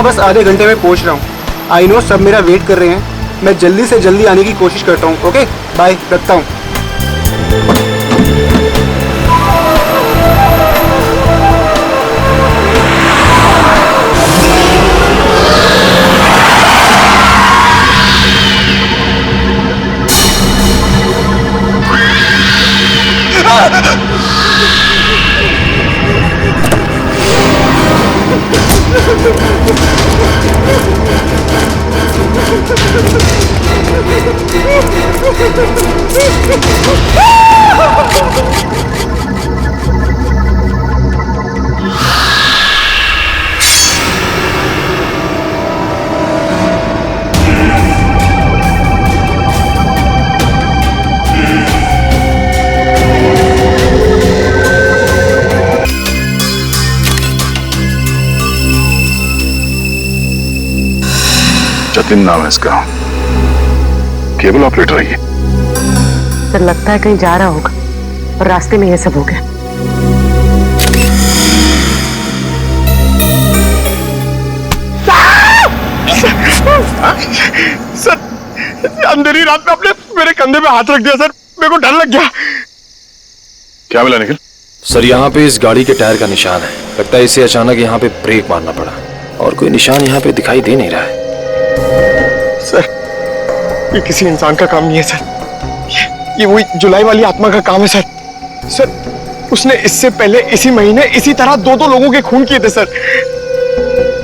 हाँ बस आधे घंटे में पहुंच रहा हूँ। आई नो सब मेरा वेट कर रहे हैं। मैं जल्दी से जल्दी आने की कोशिश करता हूँ। ओके बाय, रखता हूँ। जतिन नाम है इसका, केबल ऑपरेटर है ये। सर लगता है कहीं जा रहा होगा और रास्ते में ये सब हो गया। सर अंधेरी रात में आपने मेरे कंधे पे हाथ रख दिया सर, मेरे को डर लग गया। क्या मिला निखिल? सर यहाँ पे इस गाड़ी के टायर का निशान है। लगता है इसे अचानक यहाँ पे ब्रेक मारना पड़ा और कोई निशान यहाँ पे दिखाई दे नहीं रहा है। सर ये किसी इंसान का काम नहीं है सर, ये वही जुलाई वाली आत्मा का काम है सर। सर उसने इससे पहले इसी महीने इसी तरह दो लोगों के खून किए थे सर।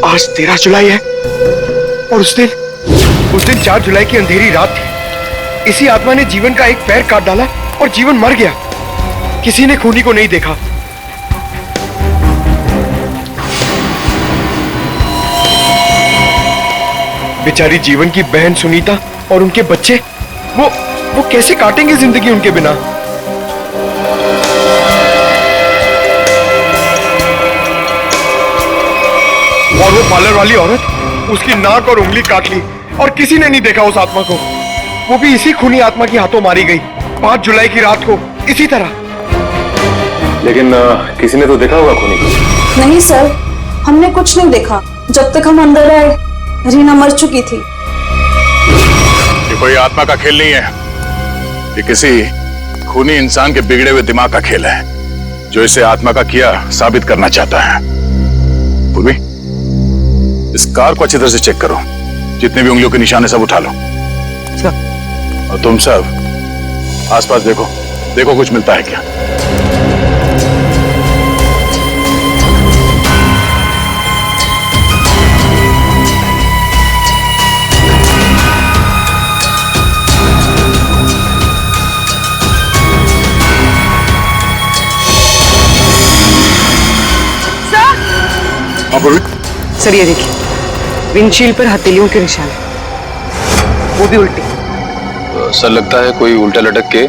आज 13 जुलाई है और उस दिन 4 जुलाई की अंधेरी रात थी। इसी आत्मा ने जीवन का एक पैर काट डाला और जीवन मर गया। किसी ने खूनी को नहीं देखा। बेचारी जीवन की बहन सुनीता और उनके बच्चे, वो कैसे काटेंगे जिंदगी उनके बिना। और वो पार्लर वाली औरत, उसकी नाक और उंगली काट ली और किसी ने नहीं देखा उस आत्मा को। वो भी इसी खूनी आत्मा के हाथों मारी गई 5 जुलाई की रात को इसी तरह। लेकिन किसी ने तो देखा होगा खूनी को। नहीं सर, हमने कुछ नहीं देखा। जब तक हम अंदर आए रीना मर चुकी थी। ये कोई आत्मा का खेल नहीं है, ये किसी खूनी इंसान के बिगड़े हुए दिमाग का खेल है जो इसे आत्मा का किया साबित करना चाहता है। पूर्वी, इस कार को अच्छी तरह से चेक करो, जितने भी उंगलियों के निशान है सब उठा लो। और तुम सब आसपास देखो कुछ मिलता है क्या। सर ये देखिए, विंडशील्ड पर हथेलियों के निशान है, वो भी उल्टे। सर लगता है कोई उल्टा लटक के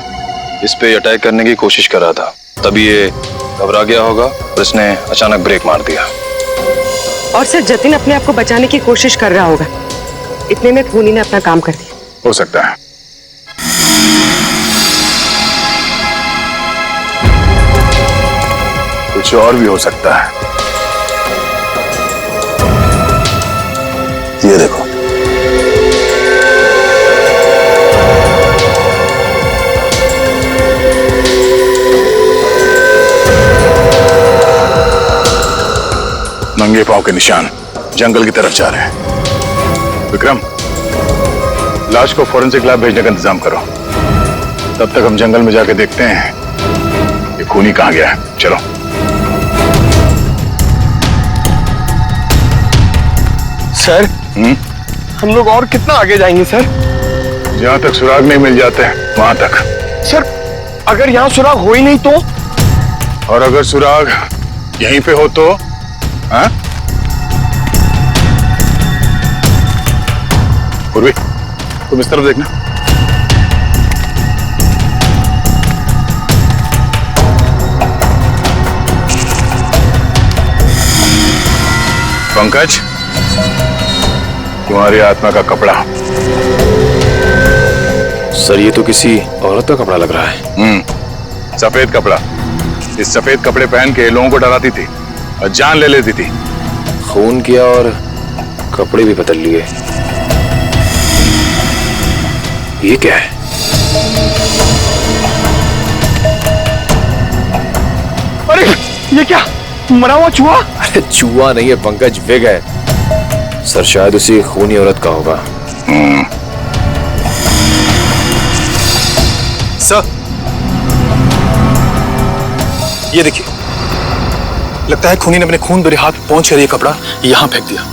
इस पे अटैक करने की कोशिश कर रहा था, तभी ये घबरा गया होगा और इसने अचानक ब्रेक मार दिया। और सर जतिन अपने आप को बचाने की कोशिश कर रहा होगा, इतने में खूनी ने अपना काम कर दिया। हो सकता है। कुछ और भी हो सकता है। ये देखो, नंगे पांव के निशान जंगल की तरफ जा रहे हैं। विक्रम, लाश को फोरेंसिक लैब भेजने का इंतजाम करो। तब तक हम जंगल में जाके देखते हैं ये खूनी कहां गया है। चलो। सर हम लोग और कितना आगे जाएंगे सर? जहां तक सुराग नहीं मिल जाते वहां तक। सर अगर यहाँ सुराग हो ही नहीं तो? और अगर सुराग यहीं पे हो तो? हाँ? पूर्वी, तुम इस तरफ देखना। पंकज, तुम्हारी आत्मा का कपड़ा। सर ये तो किसी औरत का कपड़ा लग रहा है। सफेद कपड़ा। इस सफेद कपड़े पहन के लोगों को डराती थी और जान ले लेती थी। खून किया और कपड़े भी बदल लिए। ये क्या है? अरे ये क्या, मरा हुआ चूहा? अरे चूहा नहीं है पंकज, विग है। सर शायद उसी खूनी औरत का होगा। सर, ये देखिए, लगता है खूनी ने अपने खून भरे हाथ पहुंच कर ये कपड़ा यहां फेंक दिया।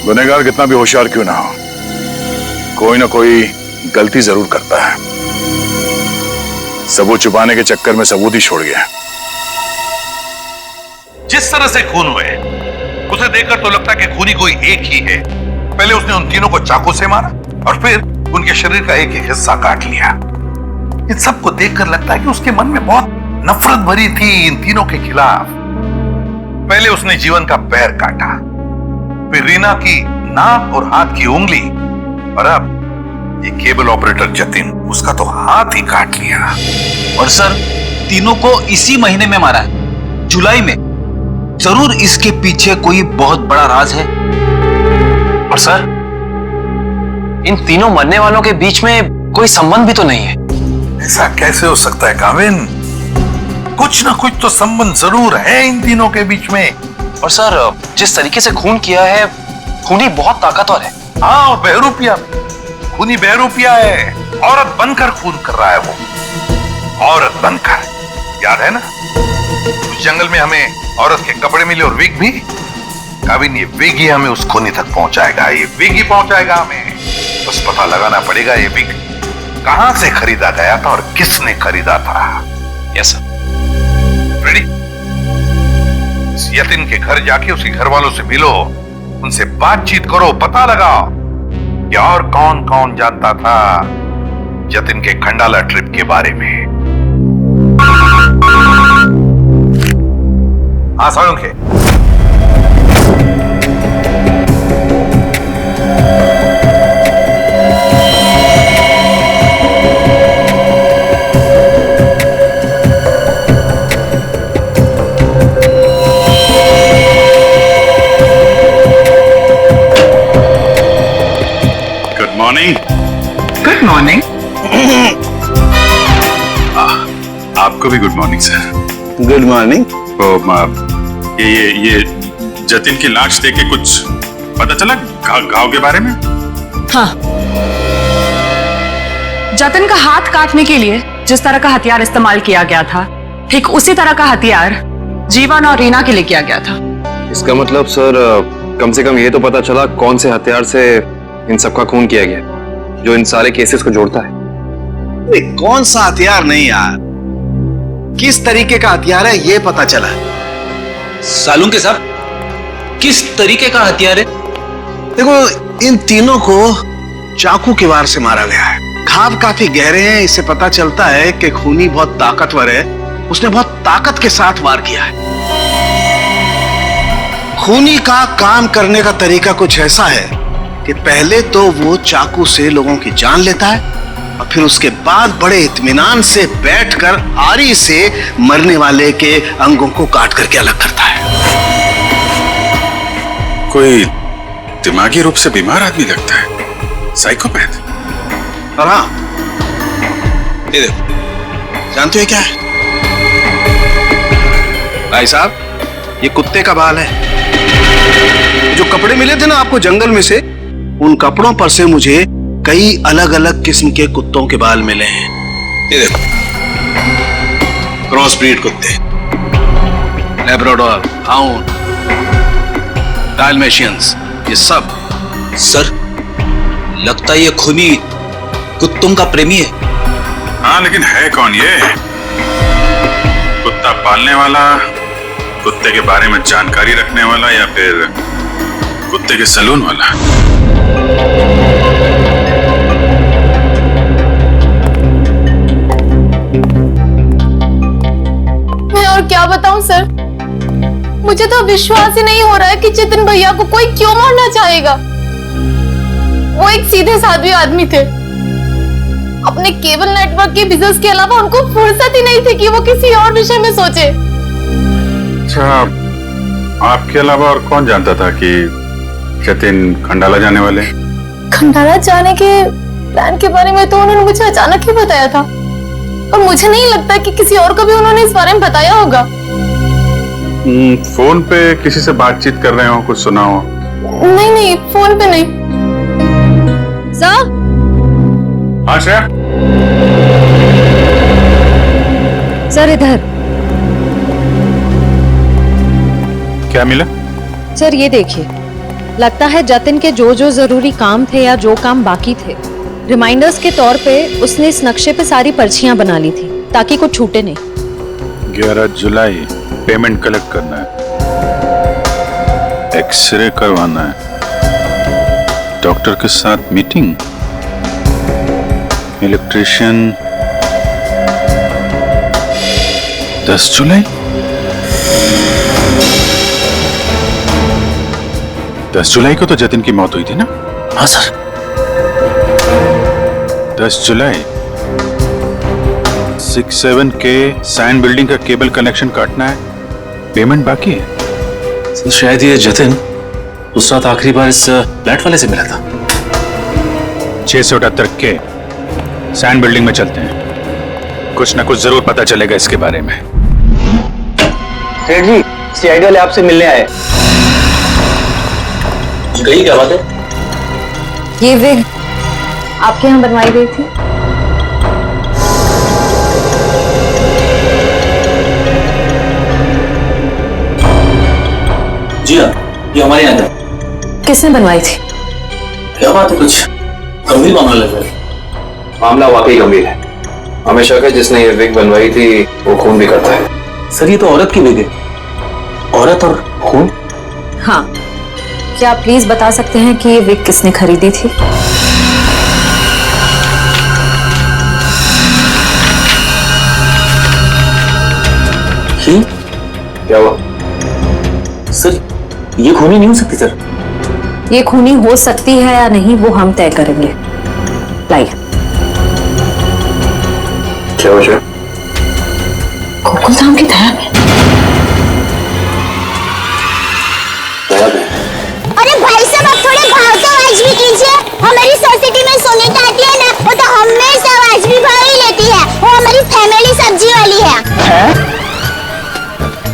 गुनहगार कितना भी होशियार क्यों ना हो, कोई ना कोई गलती जरूर करता है। सबूत छुपाने के चक्कर में सबूत ही छोड़ गया। जिस तरह से खून हुए उसे देखकर तो लगता है कि खूनी कोई एक ही है। पहले उसने उन तीनों को चाकू से मारा और फिर उनके शरीर का एक एक हिस्सा काट लिया। इन सबको देखकर लगता है कि उसके मन में बहुत नफरत भरी थी इन तीनों के खिलाफ। पहले उसने जीवन का पैर काटा, फिर रीना की नाक और हाथ की उंगली, और अब ये केबल ऑपरेटर जतिन, उसका तो हाथ ही काट लिया। और सर, तीनों को इसी महीने में मारा है, जुलाई में। जरूर इसके पीछे कोई बहुत बड़ा राज है। और सर, इन तीनों मरने वालों के बीच में कोई संबंध भी तो नहीं है। ऐसा कैसे हो सकता है काविन? कुछ ना कुछ तो संबंध जरूर है इन तीनों के बीच में। और सर, जिस तरीके से खून किया है, खूनी बहुत ताकतवर है। हाँ, और बहरूपिया, खूनी बहरूपिया है। औरत बनकर खून कर रहा है वो, औरत बनकर। याद है ना, उस जंगल में हमें औरत के कपड़े मिले और विग भी। काविन, ये विग ही हमें उस खूनी तक पहुंचाएगा, ये विग ही पहुंचाएगा हमें। बस पता लगाना पड़ेगा ये विग कहां से खरीदा गया था और किसने खरीदा था। Yes sir. रेडी? इस यतिन के घर जाके उसके घर वालों से मिलो, उनसे बातचीत करो, पता लगाओ कि और कौन कौन जानता था जतिन के खंडाला ट्रिप के बारे में। हाँ Salunkhe, good morning. Good morning. आपको भी good morning sir. Good morning. तो ये जतिन की लाश देख के कुछ पता चला घाव के बारे में? हाँ, जतिन का हाथ काटने के लिए जिस तरह का हथियार इस्तेमाल किया गया था, ठीक उसी तरह का हथियार जीवन और रीना के लिए किया गया था। इसका मतलब सर, कम से कम ये तो पता चला कौन से हथियार से इन सबका खून किया गया, जो इन सारे केसेस को जोड़ता है। कौन सा हथियार नहीं यार, किस तरीके का हथियार है ये पता चला। सालुंखे साहब, किस तरीके का हथियार है? देखो, इन तीनों को चाकू के वार से मारा गया है। घाव काफी गहरे हैं, इससे पता चलता है कि खूनी बहुत ताकतवर है, उसने बहुत ताकत के साथ वार किया है। खूनी का काम करने का तरीका कुछ ऐसा है कि पहले तो वो चाकू से लोगों की जान लेता है और फिर उसके बाद बड़े इत्मीनान से बैठकर आरी से मरने वाले के अंगों को काट करके अलग करता है। कोई दिमागी रूप से बीमार आदमी लगता है, साइकोपैथ। और हाँ, ये देखो, जानते हो क्या है भाई साहब? ये कुत्ते का बाल है। जो कपड़े मिले थे ना आपको जंगल में से, उन कपड़ों पर से मुझे कई अलग अलग किस्म के कुत्तों के बाल मिले हैं। ये देखो, क्रॉस ब्रीड कुत्ते, लैब्राडोर, हाउंड, डाल्मेशियंस, ये सब। सर, लगता है ये खूनी कुत्तों का प्रेमी है। हाँ, लेकिन है कौन ये? कुत्ता पालने वाला, कुत्ते के बारे में जानकारी रखने वाला, या फिर कुत्ते के सलून वाला? मैं और क्या बताऊं सर, मुझे तो विश्वास ही नहीं हो रहा है कि जतिन भैया को कोई क्यों मारना चाहेगा। वो एक सीधे साधे आदमी थे, अपने केबल नेटवर्क के बिजनेस के अलावा उनको फुर्सत ही नहीं थी कि वो किसी और विषय में सोचे। अच्छा, आपके अलावा और कौन जानता था कि जतिन खंडाला जाने वाले? खंडाला जाने के प्लान के बारे में तो उन्होंने मुझे अचानक ही बताया था, और मुझे नहीं लगता कि किसी और को भी उन्होंने इस बारे में बताया होगा। फोन पे किसी से बातचीत कर रहे हो, कुछ सुना हो? नहीं नहीं, फोन पे नहीं। हाँ श्रेया, सर इधर। क्या मिला? सर ये देखिए, लगता है जतिन के जो जो जरूरी काम थे या जो काम बाकी थे, रिमाइंडर्स के तौर पे उसने इस नक्शे पे सारी पर्चियां बना ली थी ताकि कुछ छूटे नहीं। 11 जुलाई पेमेंट कलेक्ट करना है, एक्सरे करवाना है, डॉक्टर के साथ मीटिंग, इलेक्ट्रिशियन 10 जुलाई। 10 जुलाई को तो जतिन की मौत हुई थी ना? हाँ सर। 10 जुलाई 67 के सैंड बिल्डिंग का केबल कनेक्शन काटना है, पेमेंट बाकी है। सर शायद ये जतिन उस रात आखिरी बार इस फ्लैट वाले से मिला था। 678 के सैंड बिल्डिंग में चलते हैं, कुछ ना कुछ जरूर पता चलेगा इसके बारे में। सेठ जी, सीआईडी वाले आपसे मिलने आए। कही क्या बात है? ये विग आपके यहाँ बनवाई गई थी? जी हाँ, ये हमारे यहाँ था। किसने बनवाई थी? क्या बात है, कुछ गंभीर मामला लग रहा है। मामला वाकई गंभीर है। हमें शक है जिसने ये विग बनवाई थी वो खून भी करता है। सर ये तो औरत की विग है। औरत और खून? हाँ, क्या आप प्लीज बता सकते हैं कि ये विग किसने खरीदी थी? क्या हुआ? सर ये खूनी नहीं हो सकती सर। ये खूनी हो सकती है या नहीं वो हम तय करेंगे। लाइए। क्या वजह? गोकुल धाम की दया में। अरे भाई साहब, आप थोड़े भाव तो आवाज भी कीजिए। हमारी सोसाइटी में सुनीता आती है ना, वो तो हमेशा आवाज भी भाव ही लेती है। वो हमारी फैमिली सब्जी वाली है?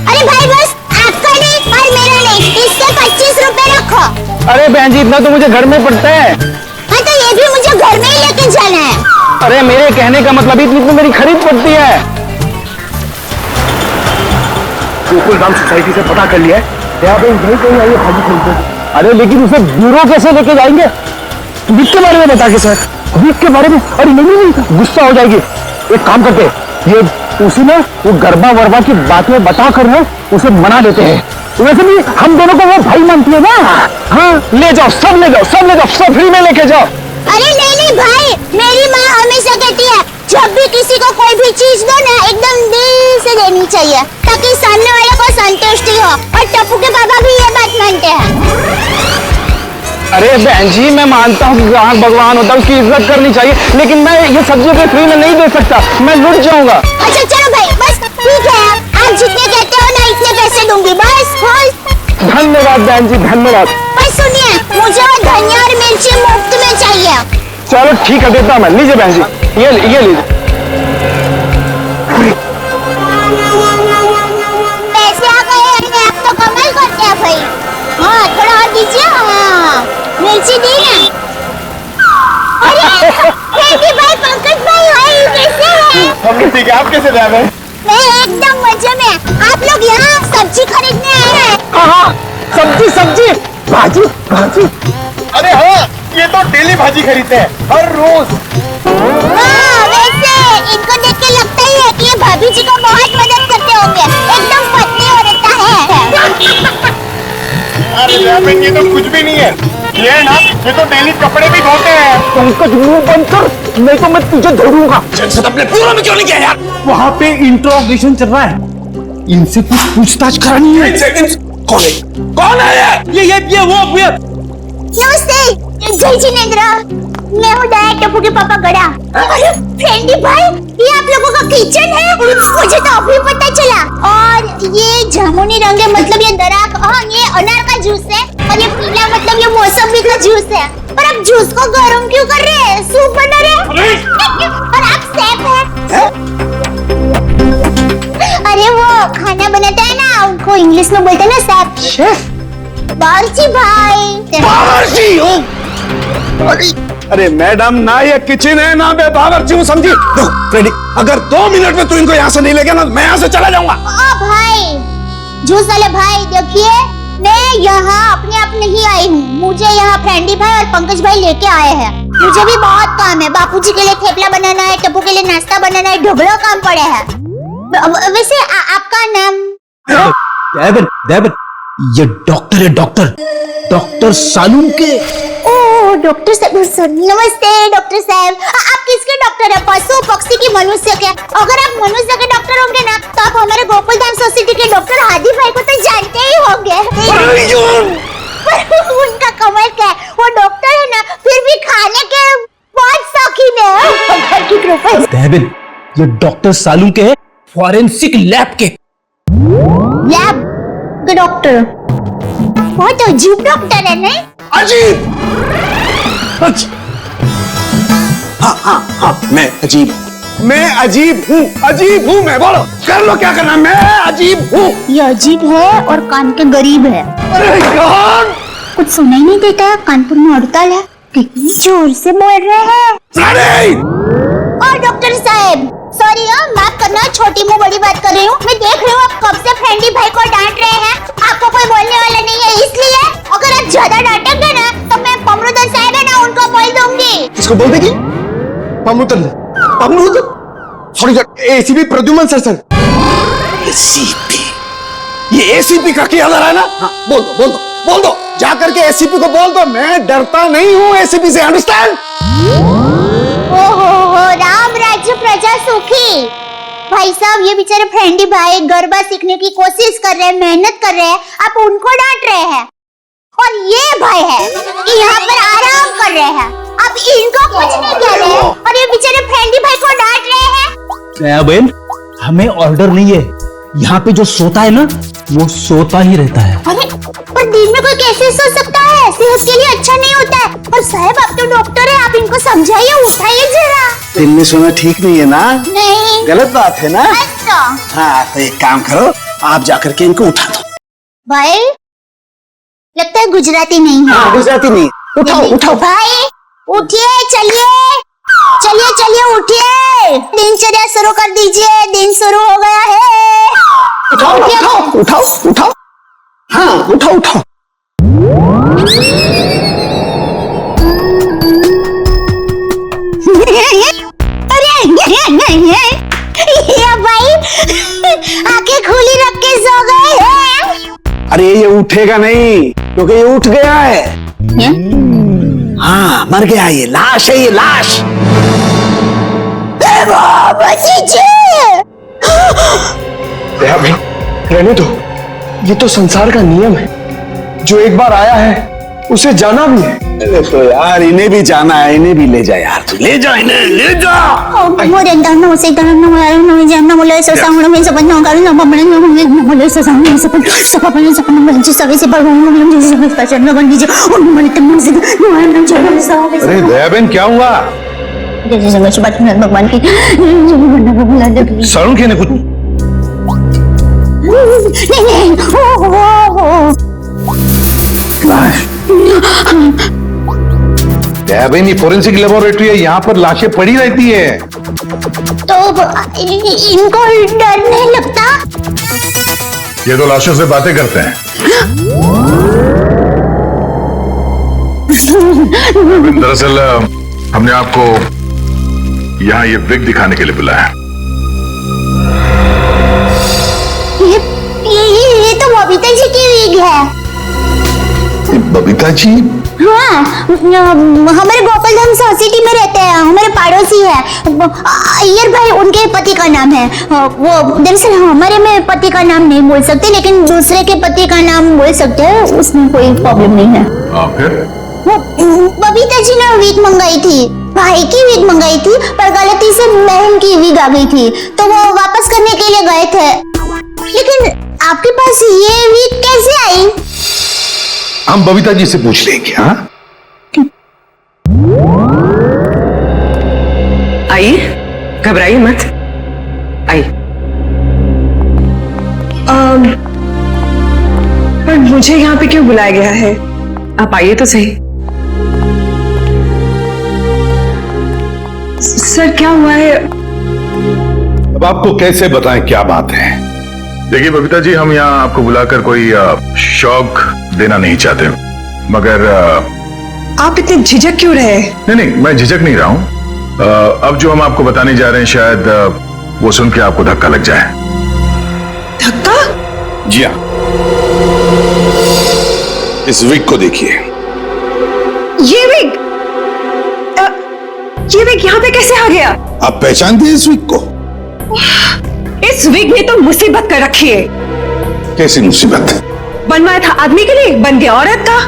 अरे भाई बस आपका नहीं और मेरा नहीं, इससे 25 रुपए रखो। अरे बहन जी, इतना तो मुझे घर में पड़ता है। हाँ तो ये भी मुझे घर में ही लेके जाना है। अरे मेरे कहने का मतलब इतनी तो मेरी खरीद पड़ती है। गोकुल धाम सोसाइटी से पता कर लिया है, कहीं आइए भाजी खरीदते। अरे लेकिन उसे ब्यूरो कैसे लेके जाएंगे? विक के बारे में बता के सर। विक के बारे में? अरे नहीं, गुस्सा हो जाएगी। एक काम करते, ये उसी में वो गरबा वरबा की बातें बता कर ना उसे मना देते हैं। वैसे भी हम दोनों को वो भाई मानती है ना। हाँ ले जाओ, सब ले जाओ, सब ले जाओ, सब फ्री में लेके जाओ। अरे नहीं भाई, मेरी माँ हमेशा कहती है जब भी किसी को कोई भी चीज दो ना एकदम दिल से देनी चाहिए ताकि सामने वाले को संतुष्टि हो। और टप्पू के पापा भी ये बात मानते हैं। अरे बहन जी, मैं मानता हूँ कि ग्राहक भगवान होता है, उसकी इज्जत करनी चाहिए, लेकिन मैं ये सब्जी पे फ्री में नहीं दे सकता, मैं लुट जाऊंगा। अच्छा चलो भाई, बस ठीक है, आप जितने कहते हो ना इतने पैसे दूंगी बस। धन्यवाद बहन जी, धन्यवाद। बस सुनिए, मुझे वो धनिया और मिर्ची मुफ्त में चाहिए। चलो ठीक है, देता हूँ मैं। लीजिए बहन जी, ये लीजिए। पैसे आ गए, आप तो कमाल करते हैं भाई। हाँ थोड़ा और दीजिए। हाँ मिर्ची दी ना। अरे भाई, पंकज भाई, हाय कैसे हैं? हम ठीक है, आप कैसे रह रहे हैं? मैं एकदम मजे में। आप लोग यहाँ सब्जी खरीदने आए हैं? हाँ, सब्जी, भाजी। अरे हाँ, ये तो डेली भाजी खरीदते हैं, हर रोज। हाँ, वैसे इनको देख के लगता ही है कि ये भाभी जी को बहुत मदद करते होंगे। एकदम पत्नी औरत है। अरे ये तो कुछ भी नहीं है। ये ना, ये तो डेली कपड़े भी धोते हैं। पंकज मुंह बंद कर, नहीं तो मैं तुझे धोऊंगा। अपने पूरा में क्यों नहीं किया यार? वहाँ पे इंट्रोगेशन चल रहा है, इनसे कुछ पूछताछ करानी है। कौन है? कौन है ये? ये नमस्ते, जय जिनेंद्र, मैं हूँ दया टप्पू के पापा गड़ा। अरे फ्रेंडी भाई, ये आप लोगों का किचन है? मुझे तो अभी पता चला। और ये जामुनी रंग है, मतलब ये दराक, हाँ ये अनार का जूस है। और ये पीला मतलब ये मौसमी का जूस है। पर आप जूस को गर्म क्यों कर रहे हैं? सूप बना रहे हैं? और आप शेफ हैं? अरे वो खाना बनाता है ना, उनको इंग्लिश में बोलते हैं ना शेफ। बावर्ची भाई। बावर्ची हो? अरे मैडम, ना ये किचन है ना मैं बावर्ची हूँ, समझी? फ्रेडी, अगर 2 मिनट में तू इनको यहाँ से नहीं ले गया ना, मैं यहाँ से चला जाऊंगा। ओ भाई, जूस वाले भाई, देखिए मैं यहाँ अपने आप नहीं आई हूँ। मुझे यहाँ फ्रेंडी भाई और पंकज भाई लेके आए हैं। मुझे भी बहुत काम है। बापूजी के लिए थेपला बनाना है, टप्पू के लिए नाश्ता बनाना है, ढोकला काम पड़े हैं। वैसे आपका नाम? देवन, ये डॉक्टर है, डॉक्टर सालूम के। ओ डॉक्टर साहब, नमस्ते डॉक्टर साहब। आप किसके डॉक्टर है? पशु, पक्षी की, मनुष्य के? अगर आप मनुष्य के डॉक्टर होंगे ना, तो आप हमारे गोकुलधाम सोसाइटी के डॉक्टर हादी भाई को तो जानते ही होंगे। उनका कमर क्या है, वो डॉक्टर है ना, फिर भी खाने के बहुत शौकीन है। देवन, ये डॉक्टर सालूम के फॉरेंसिक लैब के। लैब के डॉक्टर? बहुत अजीब डॉक्टर है नहीं? अजीब? हाँ, मैं अजीब हूँ, मैं। बोलो, कर लो क्या करना, मैं अजीब हूँ। ये अजीब है और कान के गरीब है। अरे कौन? कुछ सुनाई नहीं देता है, कानपुर में हड़ताल है। कितनी जोर से बोल रहे हैं। और डॉक्टर साहब, सॉरी माफ करना, छोटी मुंह बड़ी बात कर रही हूँ। मैं देख रही हूँ आप कब से फ्रेंडी भाई को डांट रहे हैं। आपको कोई बोलने वाला नहीं है, इसलिए अगर आप ज्यादा डांटेंगे ना, तो मैं पमरुदन साहब है ना, उनको बोल दूंगी। किसको बोल देगी? पमरुदन? Sorry sir, ACP Pradyuman sir. ACP? ये एसीपी का क्या है ना? हाँ, बोल दो, जाकर के एसीपी को बोल दो, मैं डरता नहीं हूँ एसीपी से, अंडरस्टैंड? ओहो, राम राज्य प्रजा सुखी। भाई साहब, ये बेचारे फ्रेंडी भाई गरबा सीखने की कोशिश कर रहे हैं, मेहनत कर रहे हैं, आप उनको डांट रहे हैं। और ये भाई है कि यहाँ पर आराम कर रहे हैं, आप इनको कुछ नहीं कह रहे हैं, और ये बेचारे फ्रेंडी भाई को डांट रहे हैं। बहन, हमें ऑर्डर नहीं है। यहाँ पे जो सोता है ना, वो सोता ही रहता है। अरे पर दिन में कोई कैसे सो सकता है? सेहत के लिए अच्छा नहीं होता है। और साहब, आप तो डॉक्टर है, आप इनको समझाइए, उठाइए जरा। दिन में सोना ठीक नहीं है ना? नहीं, गलत बात है ना? अच्छा। हाँ, तो एक काम करो, आप जाकर के इनको उठा दो। भाई, लगता है गुजराती नहीं है। हाँ, गुजराती नहीं। उठाओ भाई, उठिए, चलिए, उठिए, दिनचर्या शुरू कर दीजिए, दिन शुरू हो गया है। उठाओ। हाँ, उठाओ। ये भाई आंखें खुली रख के सो गए हैं। अरे ये उठेगा नहीं, क्योंकि ये उठ गया है। हाँ, मर गया, ये लाश है, ये लाश। भाई, रहने दो, ये तो संसार का नियम है। जो एक बार आया है उसे जाना भी है। अरे तो यार, इन्हें भी जाना है, इन्हें भी ले जा यार, तू ले जा इन्हें, ले जा। अरे दयाबेन, क्या हुआ? भगवान की सालूम के ने कुछ दयाबेन, ये फोरेंसिक लेबोरेटरी है, यहाँ पर लाशें पड़ी रहती है। तो इनको डर नहीं लगता? ये तो लाशों से बातें करते हैं। दरअसल हमने आपको यहाँ ये विग दिखाने के लिए बुलाया। ये तो बबीता जी की विग है। बबीता जी? हाँ, हमारे गोकुलधाम सोसाइटी में रहते हैं, हमारे पड़ोसी है। अय्यर भाई उनके पति का नाम है। वो दरअसल हमारे में पति का नाम नहीं बोल सकते, लेकिन दूसरे के पति का नाम बोल सकते हैं, उसमें कोई प्रॉब्लम नहीं है। फिर? वो बबीता जी ने वीक मंगाई थी, भाई की वीक मंगाई थी, पर गलती से बहन की वीक आ गई थी तो वो वापस करने के लिए गए थे। लेकिन आपके पास ये वीक कैसे आई? हम बबीता जी से पूछ लेंगे। हाँ, आइए, घबराइए मत, आइए। पर मुझे यहाँ पे क्यों बुलाया गया है? आप आइए तो सही। सर क्या हुआ है? अब आपको कैसे बताएं क्या बात है? देखिए बबीता जी, हम यहाँ आपको बुलाकर कोई शौक देना नहीं चाहते, मगर आप इतने झिझक क्यों रहे? नहीं, मैं झिझक नहीं रहा हूँ। अब जो हम आपको बताने जा रहे हैं शायद वो सुन के आपको धक्का लग जाए। धक्का? जी हाँ, इस विग को देखिए। ये विग यहाँ पे कैसे आ गया? आप पहचानते हैं इस विग को? इस विग ने तो मुसीबत कर रखी है। कैसी मुसीबत? बनवाया था आदमी के लिए, बन गया औरत का।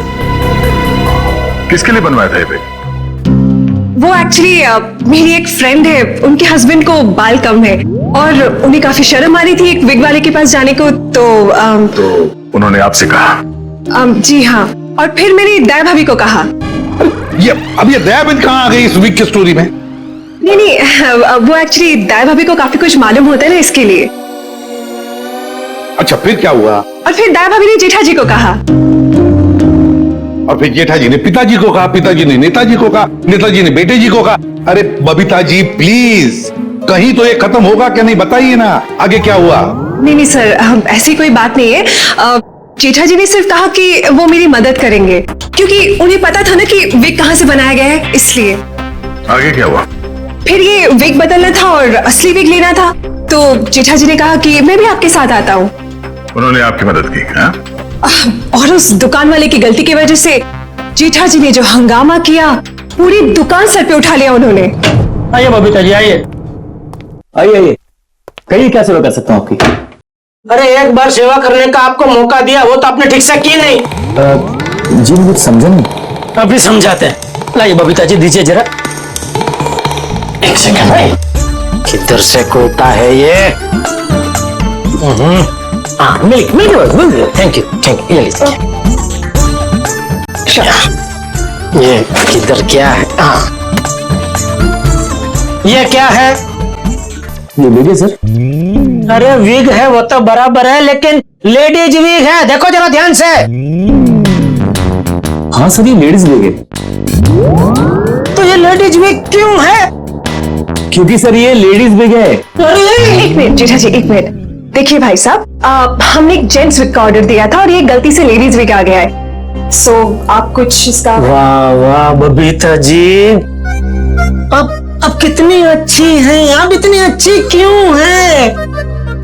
किसके लिए बनवाया था ये विग? वो एक्चुअली मेरी एक फ्रेंड है, उनके हस्बैंड को बाल कम है और उन्हें काफी शर्म आ रही थी एक विग वाले के पास जाने को, तो उन्होंने आपसे कहा? जी हाँ, और फिर मेरी दाई भाभी को कहा। अब ये दया बहन कहाँ आ गई इस विग की स्टोरी में? नहीं, वो एक्चुअली दाई भाभी को काफी कुछ मालूम होता है ना, इसके लिए। अच्छा, फिर क्या हुआ? और फिर दाई भाभी ने जेठा जी को कहा, और फिर जेठा जी ने पिताजी को कहा, पिताजी ने नेताजी को कहा, नेताजी ने बेटे जी को कहा। अरे बबीता जी प्लीज, कहीं तो ये खत्म होगा क्या नहीं, बताइए ना आगे क्या हुआ? नहीं सर, ऐसी कोई बात नहीं है। जेठा जी ने सिर्फ कहा कि वो मेरी मदद करेंगे, क्योंकि उन्हें पता था ना कि विग कहाँ से बनाया गया है, इसलिए। आगे क्या हुआ? फिर ये विग बदलना था और असली विग लेना था, तो जेठा जी ने कहा कि मैं भी आपके साथ आता हूँ। उन्होंने आपकी मदद की? हाँ? और उस दुकान वाले की गलती की वजह से जेठा जी ने जो हंगामा किया, पूरी दुकान सर पे उठा लिया उन्होंने। आइए बबीता जी, आइए आइए, कहिए क्या सेवा कर सकता हूँ आपकी? अरे एक बार सेवा करने का आपको मौका दिया, वो तो आपने ठीक से की नहीं। जी मुझे समझा नहीं। अभी समझाते हैं। लाइए बबीता जी, दीजिए जरा। एक सेकंड भाई, किधर से कोता है ये? मिल्क, थैंक यू, ये लीजिए। ये किधर क्या है? ये क्या है? ये विग है सर। अरे विग है वो तो बराबर है, लेकिन लेडीज विग है, देखो जरा ध्यान से। हाँ सर, ये लेडीज विग है। तो ये लेडीज विग क्यों है? क्योंकि सर ये लेडीज विग है। एक मिनट जेठा जी, एक मिनट। देखिए भाई साहब, हमने एक जेंट्स विग का ऑर्डर दिया था और ये गलती से लेडीज विग आ गया है, सो आप कुछ इसका। वाह वाह बबीता जी, अब कितनी अच्छी हैं आप, इतनी अच्छी क्यों हैं?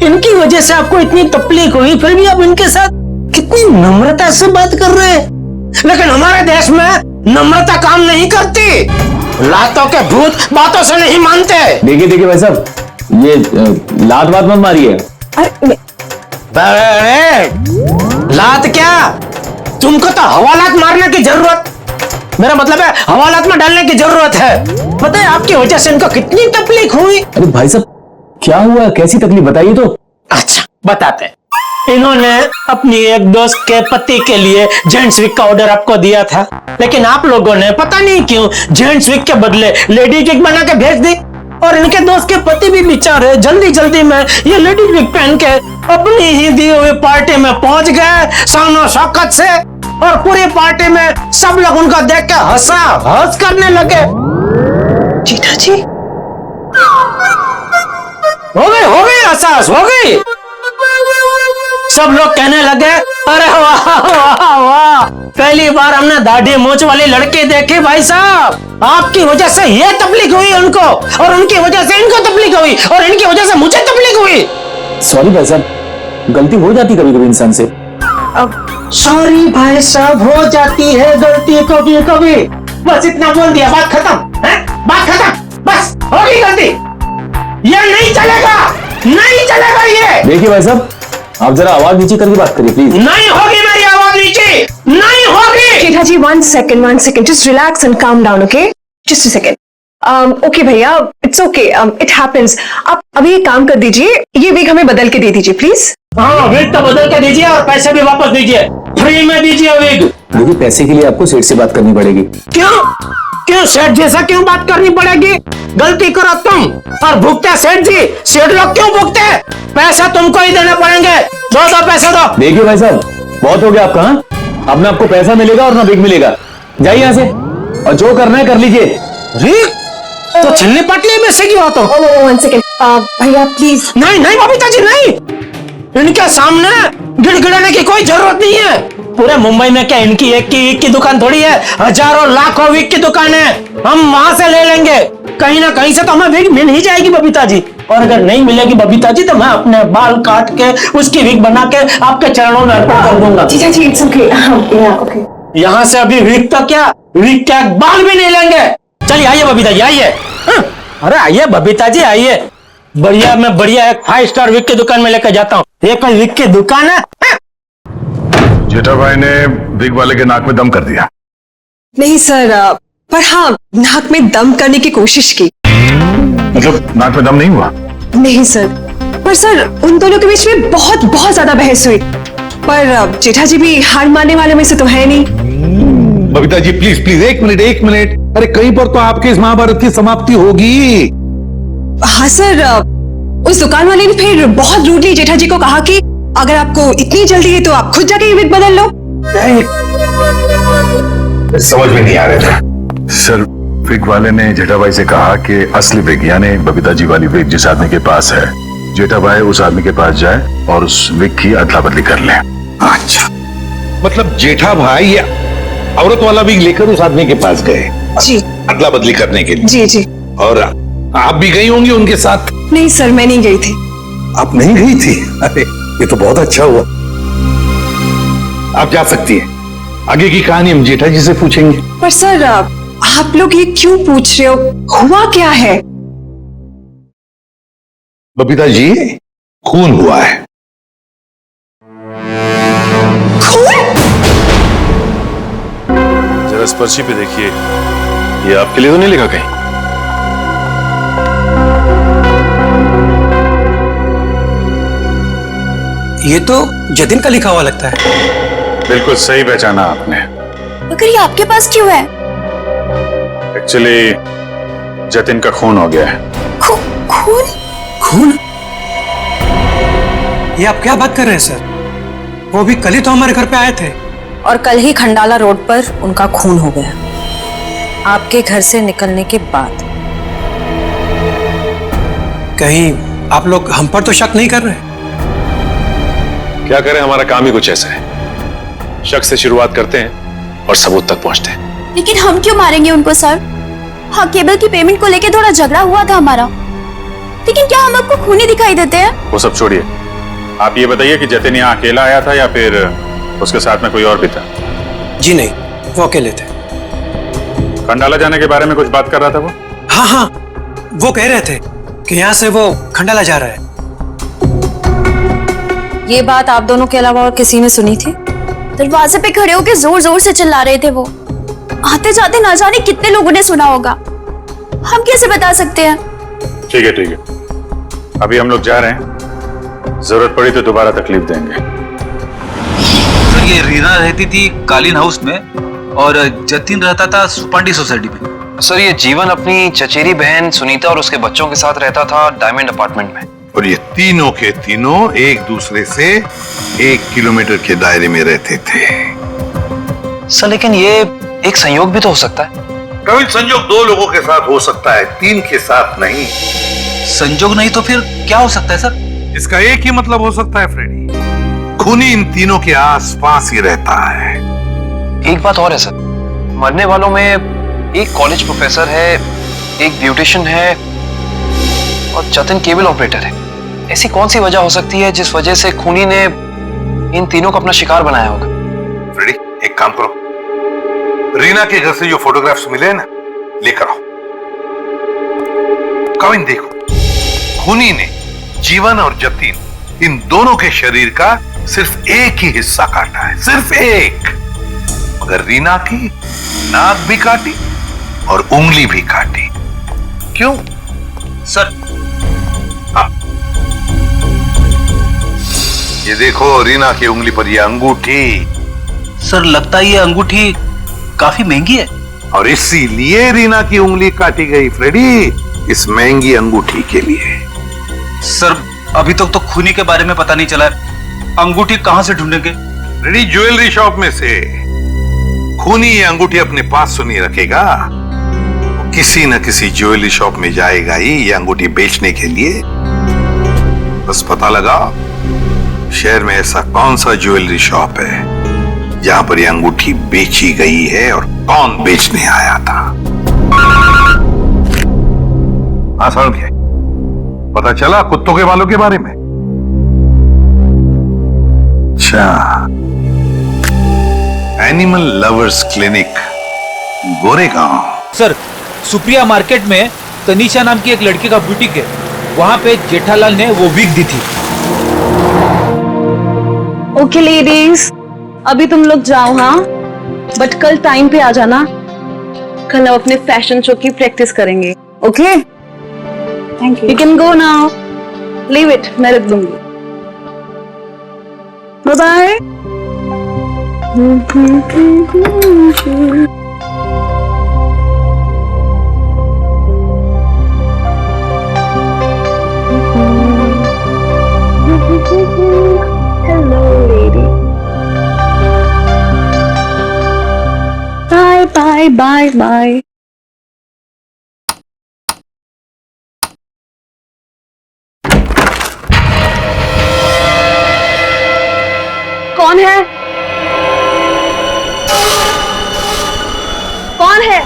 इनकी वजह से आपको इतनी तकलीफ हुई, फिर भी आप इनके साथ कितनी नम्रता से बात कर रहे हैं। लेकिन हमारे देश में नम्रता काम नहीं करती, लातों के भूत बातों से नहीं मानते। देखिए भाई साहब, ये लात बात मत मारिए। लात क्या, तुमको तो हवालात मारने की जरूरत, मेरा मतलब है हवालात में डालने की जरूरत है। पता है आपकी वजह से इनको कितनी तकलीफ हुई। अरे भाई साहब क्या हुआ, कैसी तकलीफ बताइए तो। अच्छा बताते हैं। इन्होंने अपनी एक दोस्त के पति के लिए जेंट्स विग का ऑर्डर आपको दिया था, लेकिन आप लोगों ने पता नहीं क्यों जेंट्स विग के बदले लेडीज विग बना के भेज दी, और इनके दोस्त के पति भी बेचारे जल्दी जल्दी में ये लेडीज विग पहन के अपनी ही दी हुई पार्टी में पहुंच गए शानो शौकत से, और पूरी पार्टी में सब लोग उनको देख के हंस करने लगे। जेठा जी हो गई एहसास हो गई। सब लोग कहने लगे अरे वाह वाह वाह, पहली बार हमने दाढ़ी मूंछ वाली लड़की देखी भाई साहब। आपकी वजह से ये तकलीफ हुई उनको, और उनकी वजह से इनको तकलीफ हुई, और इनकी वजह से मुझे तकलीफ हुई। सॉरी भाई साहब, गलती हो जाती कभी कभी इंसान से। अब सॉरी भाई साहब, हो जाती है गलती कभी कभी, बस इतना बोल दिया, बात खत्म है, बात खत्म, बस हो गई गलती। ये नहीं चलेगा, नहीं चलेगा ये। देखिए भाई साहब, आप जरा आवाज नीचे करके बात करिए प्लीज। नहीं होगी मेरी आवाज नीचे, नहीं होगी। जेठा जी, one second. Just relax and calm down, okay? Just a second. Okay भैया, it's okay. It happens. आप अभी एक काम कर दीजिए, ये विग हमें बदल के दे दीजिए प्लीज। हाँ, विग तो बदल के दीजिए और पैसे भी वापस दीजिए, फ्री में दीजिए विग। देखिए, पैसे के लिए आपको सेठ से बात करनी पड़ेगी। क्यों सेठ जैसा क्यों बात करनी पड़ेगी? गलती करो तुम और भुगते सेठ जी। सेठ लोग क्यों भुगते? पैसा तुमको ही देने पड़ेंगे। दो पैसे दो। देखिए भाई साहब, बहुत हो गया आपका। अब ना आपको पैसा मिलेगा और ना विग मिलेगा। जाइए यहाँ से और जो करना है कर लीजिए। तो छिलने पटले में से क्यों आता? One second. भैया प्लीज। नहीं बबीता जी नहीं, इनके सामने गिड़गिड़ाने की कोई जरूरत नहीं है। पूरे मुंबई में क्या इनकी एक की दुकान थोड़ी है, हजारों लाखों विग की दुकान है। हम वहां से ले लेंगे, कहीं ना कहीं से तो हमें विग मिल ही जाएगी बबीता जी। और अगर नहीं मिलेगी बबीता जी तो मैं अपने बाल काट के उसकी विग बना के आपके चरणों में अर्पण कर दूंगा। जीजा जी, it's okay. Okay. यहाँ से अभी विग तो क्या, विग क्या बाल भी नहीं लेंगे। चलिए आइए बबीता जी, आइए। अरे आइए बबीता जी, आइए। बढ़िया एक 5 स्टार विग की दुकान में लेकर जाता हूँ। ये कोई विग की दुकान है? जेठा भाई ने विग वाले के नाक में दम कर दिया। नहीं सर, पर हाँ, नाक में दम करने की कोशिश की। मतलब नाक में दम नहीं हुआ? नहीं सर, पर सर उन दोनों के बीच में बहुत ज्यादा बहस हुई। पर जेठा जी भी हार मानने वाले में से तो है नहीं। बबीता जी प्लीज एक मिनट। अरे कहीं पर तो आपके इस महाभारत की समाप्ति होगी। हाँ सर, उस दुकान वाले ने फिर बहुत रूडली जेठा जी को कहा कि अगर आपको इतनी जल्दी है तो आप खुद जाके विग बदल लो। समझ में नहीं आ रहा था सर। विग वाले ने जेठा भाई से कहा कि असली विग यानी बबीता जी वाली विग जिस आदमी के पास है, जेठा भाई उस आदमी के पास जाए और उस विग की अदला बदली कर ले। अच्छा, मतलब जेठा भाई ये औरत वाला विग लेकर उस आदमी के पास गए जी, अदला बदली करने के लिए। जी। और आप भी गई होंगी उनके साथ? नहीं सर, मैं नहीं गई थी। आप नहीं गई थी? अरे ये तो बहुत अच्छा हुआ। आप जा सकती हैं, आगे की कहानी हम जेठा जी से पूछेंगे। पर सर आप लोग ये क्यों पूछ रहे हो, हुआ क्या है? बबीता जी, खून हुआ है। जरा इस पर्ची पे देखिए, ये आपके लिए तो नहीं लिखा कहीं? ये तो जतिन का लिखा हुआ लगता है। बिल्कुल सही पहचाना आपने। मगर ये आपके पास क्यों है? एक्चुअली जतिन का खून हो गया है। खून? ये आप क्या बात कर रहे हैं सर? वो भी कल ही तो हमारे घर पे आए थे। और कल ही खंडाला रोड पर उनका खून हो गया, आपके घर से निकलने के बाद। कहीं आप लोग हम पर तो शक नहीं कर रहे? क्या करें, हमारा काम ही कुछ ऐसा है। शक से शुरुआत करते हैं और सबूत तक पहुंचते हैं। लेकिन हम क्यों मारेंगे उनको सर? हाँ, केबल की पेमेंट को लेके थोड़ा झगड़ा हुआ था हमारा, लेकिन क्या हम आपको खूनी दिखाई देते हैं? वो सब छोड़िए, आप ये बताइए कि जतिन यहाँ अकेला आया था या फिर उसके साथ में कोई और भी था? जी नहीं, वो अकेले थे। खंडाला जाने के बारे में कुछ बात कर रहा था वो? हाँ, वो कह रहे थे कि यहाँ से वो खंडाला जा रहा है। ये बात आप दोनों के अलावा और किसी ने सुनी थी? दरवाजे पे खड़े होकर जोर जोर से चिल्ला रहे थे वो। आते जाते ना जाने कितने लोगों ने सुना होगा, हम कैसे बता सकते हैं? ठीक है, अभी हम लोग जा रहे हैं, जरूरत पड़ी तो दोबारा तकलीफ देंगे। सर, ये रीना रहती थी कालीन हाउस में और जतिन रहता था सुपांडी सोसाइटी में। सर, ये जीवन अपनी चचेरी बहन सुनीता और उसके बच्चों के साथ रहता था डायमंड अपार्टमेंट में। और ये तीनों के तीनों एक दूसरे से 1 किलोमीटर के दायरे में रहते थे। सर, लेकिन ये एक संयोग भी तो हो सकता है। कभी संयोग 2 लोगों के साथ हो सकता है, 3 के साथ नहीं। संयोग नहीं तो फिर क्या हो सकता है सर? इसका एक ही मतलब हो सकता है फ्रेडी, खूनी इन तीनों के आसपास ही रहता है। एक बात और है सर, मरने वालों में एक कॉलेज प्रोफेसर है, एक ब्यूटिशियन है और जतिन केबल ऑपरेटर है। ऐसी कौन सी वजह हो सकती है जिस वजह से खूनी ने इन तीनों को अपना शिकार बनाया होगा? फ्रेडी, एक काम करो, रीना के घर से जो फोटोग्राफ्स मिले ना, लेकर आओ। कविन देखो, खूनी ने जीवन और जतिन इन दोनों के शरीर का सिर्फ एक ही हिस्सा काटा है, सिर्फ एक। मगर रीना की नाक भी काटी और उंगली भी काटी। क्यों? सर ये देखो रीना की उंगली पर ये अंगूठी। सर लगता है ये अंगूठी काफी महंगी है। और इसीलिए रीना की उंगली काटी गई फ्रेडी, इस महंगी अंगूठी के लिए। सर अभी तक तो खूनी के बारे में पता नहीं चला है, अंगूठी कहां से ढूंढेंगे? फ्रेडी ज्वेलरी शॉप में से। खूनी ये अंगूठी अपने पास तो नहीं रखेगा, किसी न किसी ज्वेलरी शॉप में जाएगा ही ये अंगूठी बेचने के लिए। बस पता लगा शहर में ऐसा कौन सा ज्वेलरी शॉप है जहां पर ये अंगूठी बेची गई है और कौन बेचने आया था। हाँ समझ गया, पता चला कुत्तों के बालों के बारे में। अच्छा, animal lovers clinic, Goregaon. Sir Supriya market में तनीषा नाम की एक लड़की का बुटीक है, वहां पे जेठालाल ने वो विग दी थी। ओके लेडीज, अभी तुम लोग जाओ, हाँ, बट कल टाइम पे आ जाना। कल हम अपने फैशन शो की प्रैक्टिस करेंगे। Okay, thank you. You can go now, leave it, मैं रख दूंगी। Bye bye. Hello lady, bye bye bye bye. कौन है? कौन है?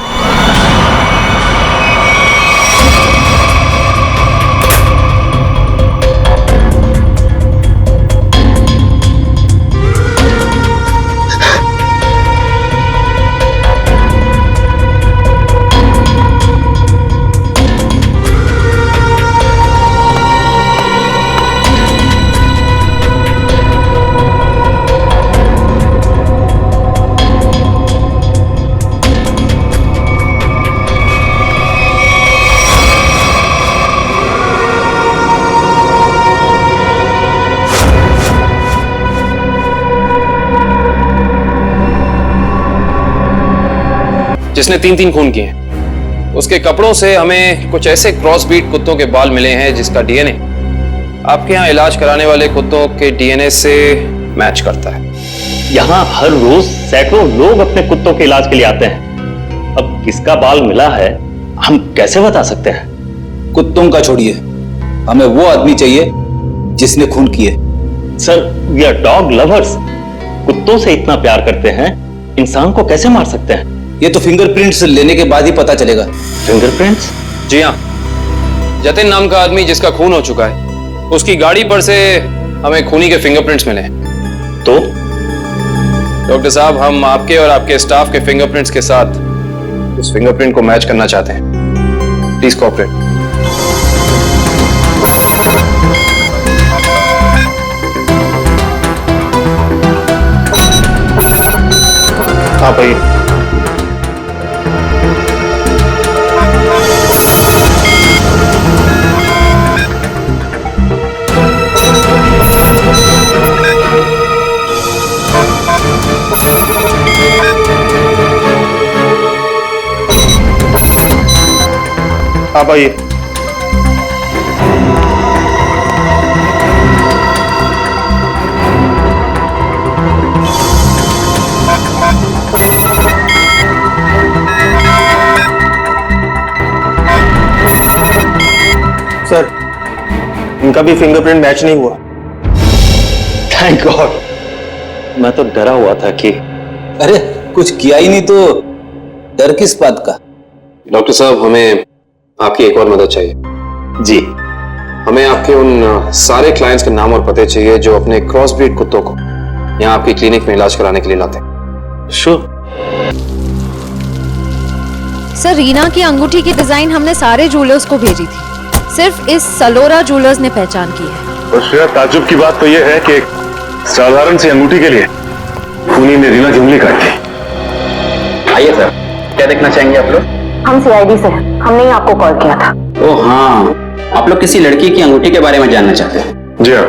जिसने 3-3 खून किए हैं, उसके कपड़ों से हमें कुछ ऐसे क्रॉस ब्रीड कुत्तों के बाल मिले हैं जिसका डीएनए आपके यहाँ इलाज कराने वाले कुत्तों के डीएनए से मैच करता है। यहाँ हर रोज सैकड़ों लोग अपने कुत्तों के इलाज के लिए आते हैं। अब किसका बाल मिला है हम कैसे बता सकते हैं? कुत्तों का छोड़िए, हमें वो आदमी चाहिए जिसने खून किए। Sir we are dog lovers, कुत्तों से इतना प्यार करते हैं, इंसान को कैसे मार सकते हैं? ये तो फिंगरप्रिंट्स लेने के बाद ही पता चलेगा। फिंगरप्रिंट्स? जी हाँ, जतिन नाम का आदमी जिसका खून हो चुका है, उसकी गाड़ी पर से हमें खूनी के फिंगरप्रिंट्स मिले। तो डॉक्टर साहब, हम आपके और आपके स्टाफ के फिंगरप्रिंट्स के साथ उस फिंगरप्रिंट को मैच करना चाहते हैं। Please cooperate. आप आइए। आप आइए। सर इनका भी फिंगरप्रिंट मैच नहीं हुआ। थैंक गॉड, मैं तो डरा हुआ था कि अरे कुछ किया ही नहीं तो डर किस बात का? डॉक्टर साहब, हमें आपकी एक और मदद चाहिए। जी। हमें आपके उन सारे क्लाइंट्स के नाम और पते चाहिए जो अपने क्रॉस ब्रीड कुत्तों को यहाँ आपकी क्लिनिक में इलाज कराने के लिए लाते हैं। श्योर। सर रीना की अंगूठी की डिजाइन हमने सारे ज्वेलर्स को भेजी थी, सिर्फ इस सलोरा ज्वेलर्स ने पहचान की है। और श्रेया, ताज्जुब की बात तो यह है कि एक साधारण सी अंगूठी के लिए खूनी ने रीना की उंगली काट दी। आइए सर, क्या देखना चाहेंगे आप लोग? हम सीआईडी से, हमने ही आपको कॉल किया था। ओह हाँ, आप लोग किसी लड़की की अंगूठी के बारे में जानना चाहते हैं? जी हाँ।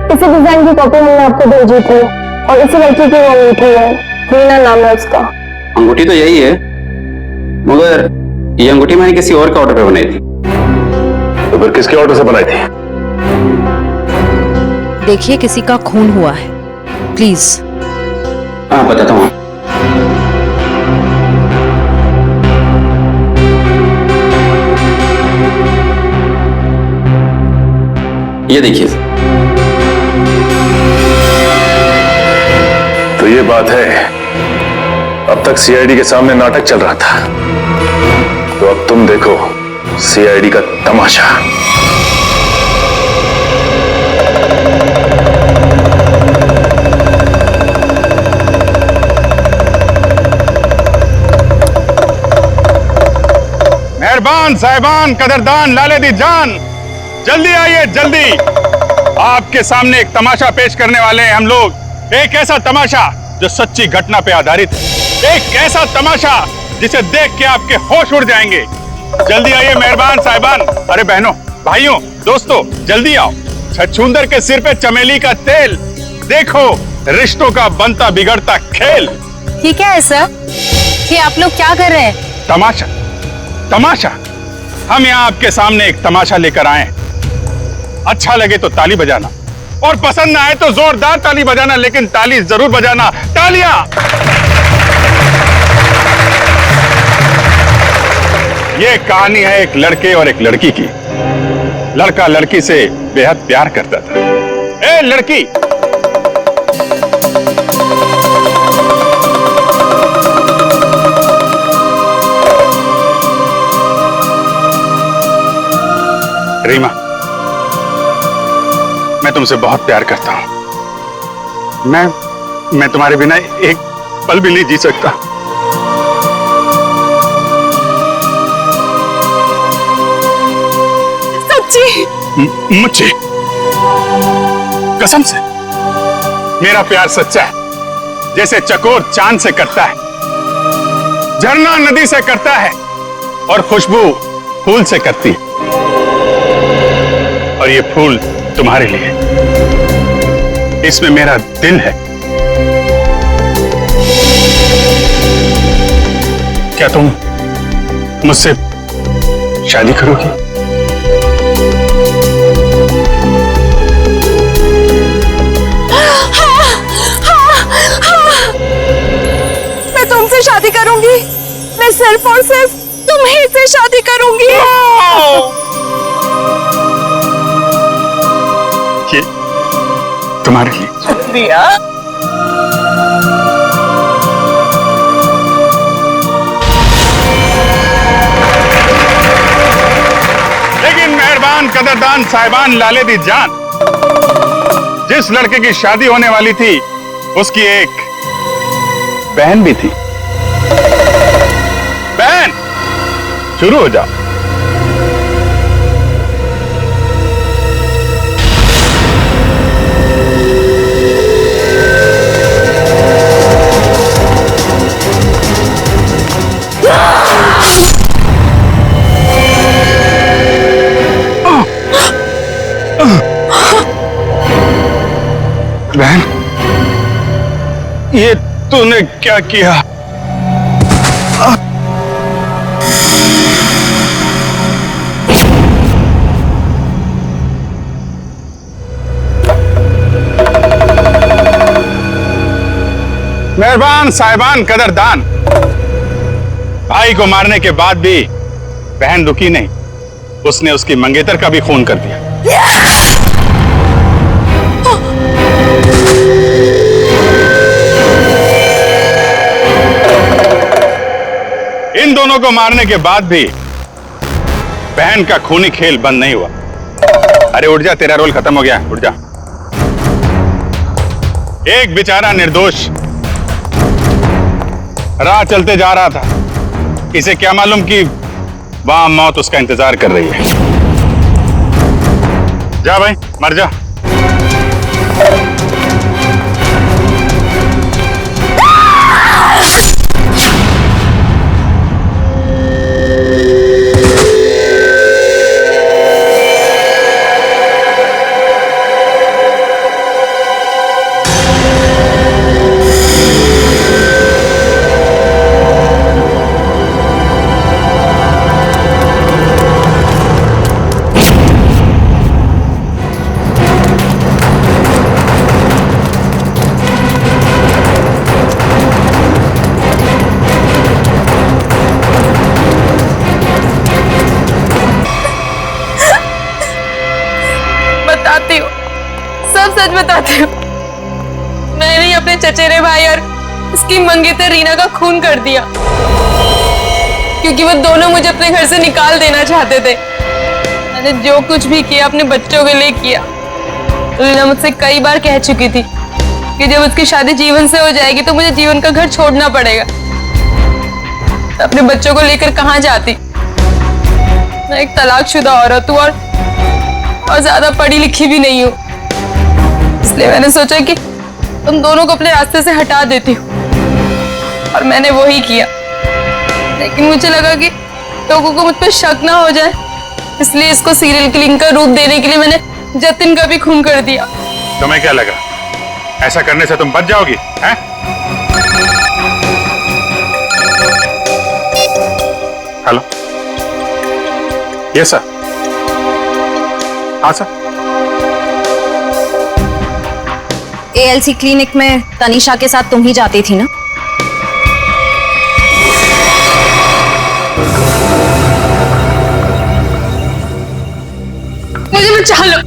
इसी डिजाइन की कॉपी हमने आपको भेजी थी और इसी लड़की की वो अंगूठी है, रीना नाम है उसका। अंगूठी तो यही है, मगर ये अंगूठी मैंने किसी और का ऑर्डर पे बनाई थी। तो फिर किसके ऑर्डर से बनाई थी? देखिए किसी का खून हुआ है, प्लीज। हाँ बताता हूँ। ये देखिए। तो ये बात है, अब तक सीआईडी के सामने नाटक चल रहा था, तो अब तुम देखो सीआईडी का तमाशा। मेहरबान साहिबान कदरदान लाले दी जान, जल्दी आइए जल्दी। आपके सामने एक तमाशा पेश करने वाले हैं हम लोग। एक ऐसा तमाशा जो सच्ची घटना पे आधारित है, एक ऐसा तमाशा जिसे देख के आपके होश उड़ जाएंगे। जल्दी आइए मेहरबान साहिबान। अरे बहनों, भाइयों, दोस्तों, जल्दी आओ। छछूंदर के सिर पे चमेली का तेल, देखो रिश्तों का बनता बिगड़ता खेल। ये क्या है सर? ये आप लोग क्या कर रहे हैं? तमाशा, तमाशा। हम यहाँ आपके सामने एक तमाशा लेकर आए हैं। अच्छा लगे तो ताली बजाना, और पसंद ना आए तो जोरदार ताली बजाना, लेकिन ताली जरूर बजाना। तालियां। ये कहानी है एक लड़के और एक लड़की की। लड़का लड़की से बेहद प्यार करता था। ए लड़की, रीमा, मैं तुमसे बहुत प्यार करता हूं। मैं तुम्हारे बिना एक पल भी नहीं जी सकता। सच्ची? मुझे कसम से मेरा प्यार सच्चा है, जैसे चकोर चांद से करता है, झरना नदी से करता है, और खुशबू फूल से करती है। और ये फूल तुम्हारे लिए, इसमें मेरा दिल है। क्या तुम मुझसे शादी करोगी? मैं तुमसे शादी करूंगी। मैं सिर्फ और सिर्फ तुम्हीं से शादी करूंगी। ये तुम्हारे लिए। शुक्रिया। लेकिन मेहरबान कदरदान साहिबान लाले दी जान, जिस लड़के की शादी होने वाली थी उसकी एक बहन भी थी। बहन, शुरू हो जाओ। बहन, ये तूने क्या किया? मेहरबान साहिबान कदरदान, भाई को मारने के बाद भी बहन रुकी नहीं, उसने उसकी मंगेतर का भी खून कर दिया। इन दोनों को मारने के बाद भी बहन का खूनी खेल बंद नहीं हुआ। अरे उठ जा, तेरा रोल खत्म हो गया, उठ जा। एक बेचारा निर्दोष राह चलते जा रहा था, इसे क्या मालूम कि वहां मौत उसका इंतजार कर रही है। जा भाई, मर जा। बताती हूँ, सब सच बताती हूँ। मैंने ही अपने चचेरे भाई और उसकी मंगेतर रीना का खून कर दिया, क्योंकि वो दोनों मुझे अपने घर से निकाल देना चाहते थे। मैंने जो कुछ भी किया अपने बच्चों के लिए किया। रीना मुझसे कई बार कह चुकी थी कि जब उसकी शादी जीवन से हो जाएगी तो मुझे जीवन का घर छोड़ना पड़ेगा। अपने बच्चों को लेकर कहाँ जाती? मैं एक तलाकशुदा औरत हूँ और ज्यादा पढ़ी लिखी भी नहीं हूँ, इसलिए मैंने सोचा कि तुम दोनों को अपने रास्ते से हटा देती हूँ, और मैंने वो ही किया। लेकिन मुझे लगा कि लोगों को मुझ पर शक ना हो जाए, इसलिए इसको सीरियल किलिंग का रूप देने के लिए मैंने जतिन का भी खून कर दिया। तुम्हें क्या लगा ऐसा करने से तुम बच जाओगी? हैं? Hello, yes sir. हाँ सर। एएलसी क्लिनिक में तनीषा के साथ तुम ही जाती थी ना? मुझे बचा लो,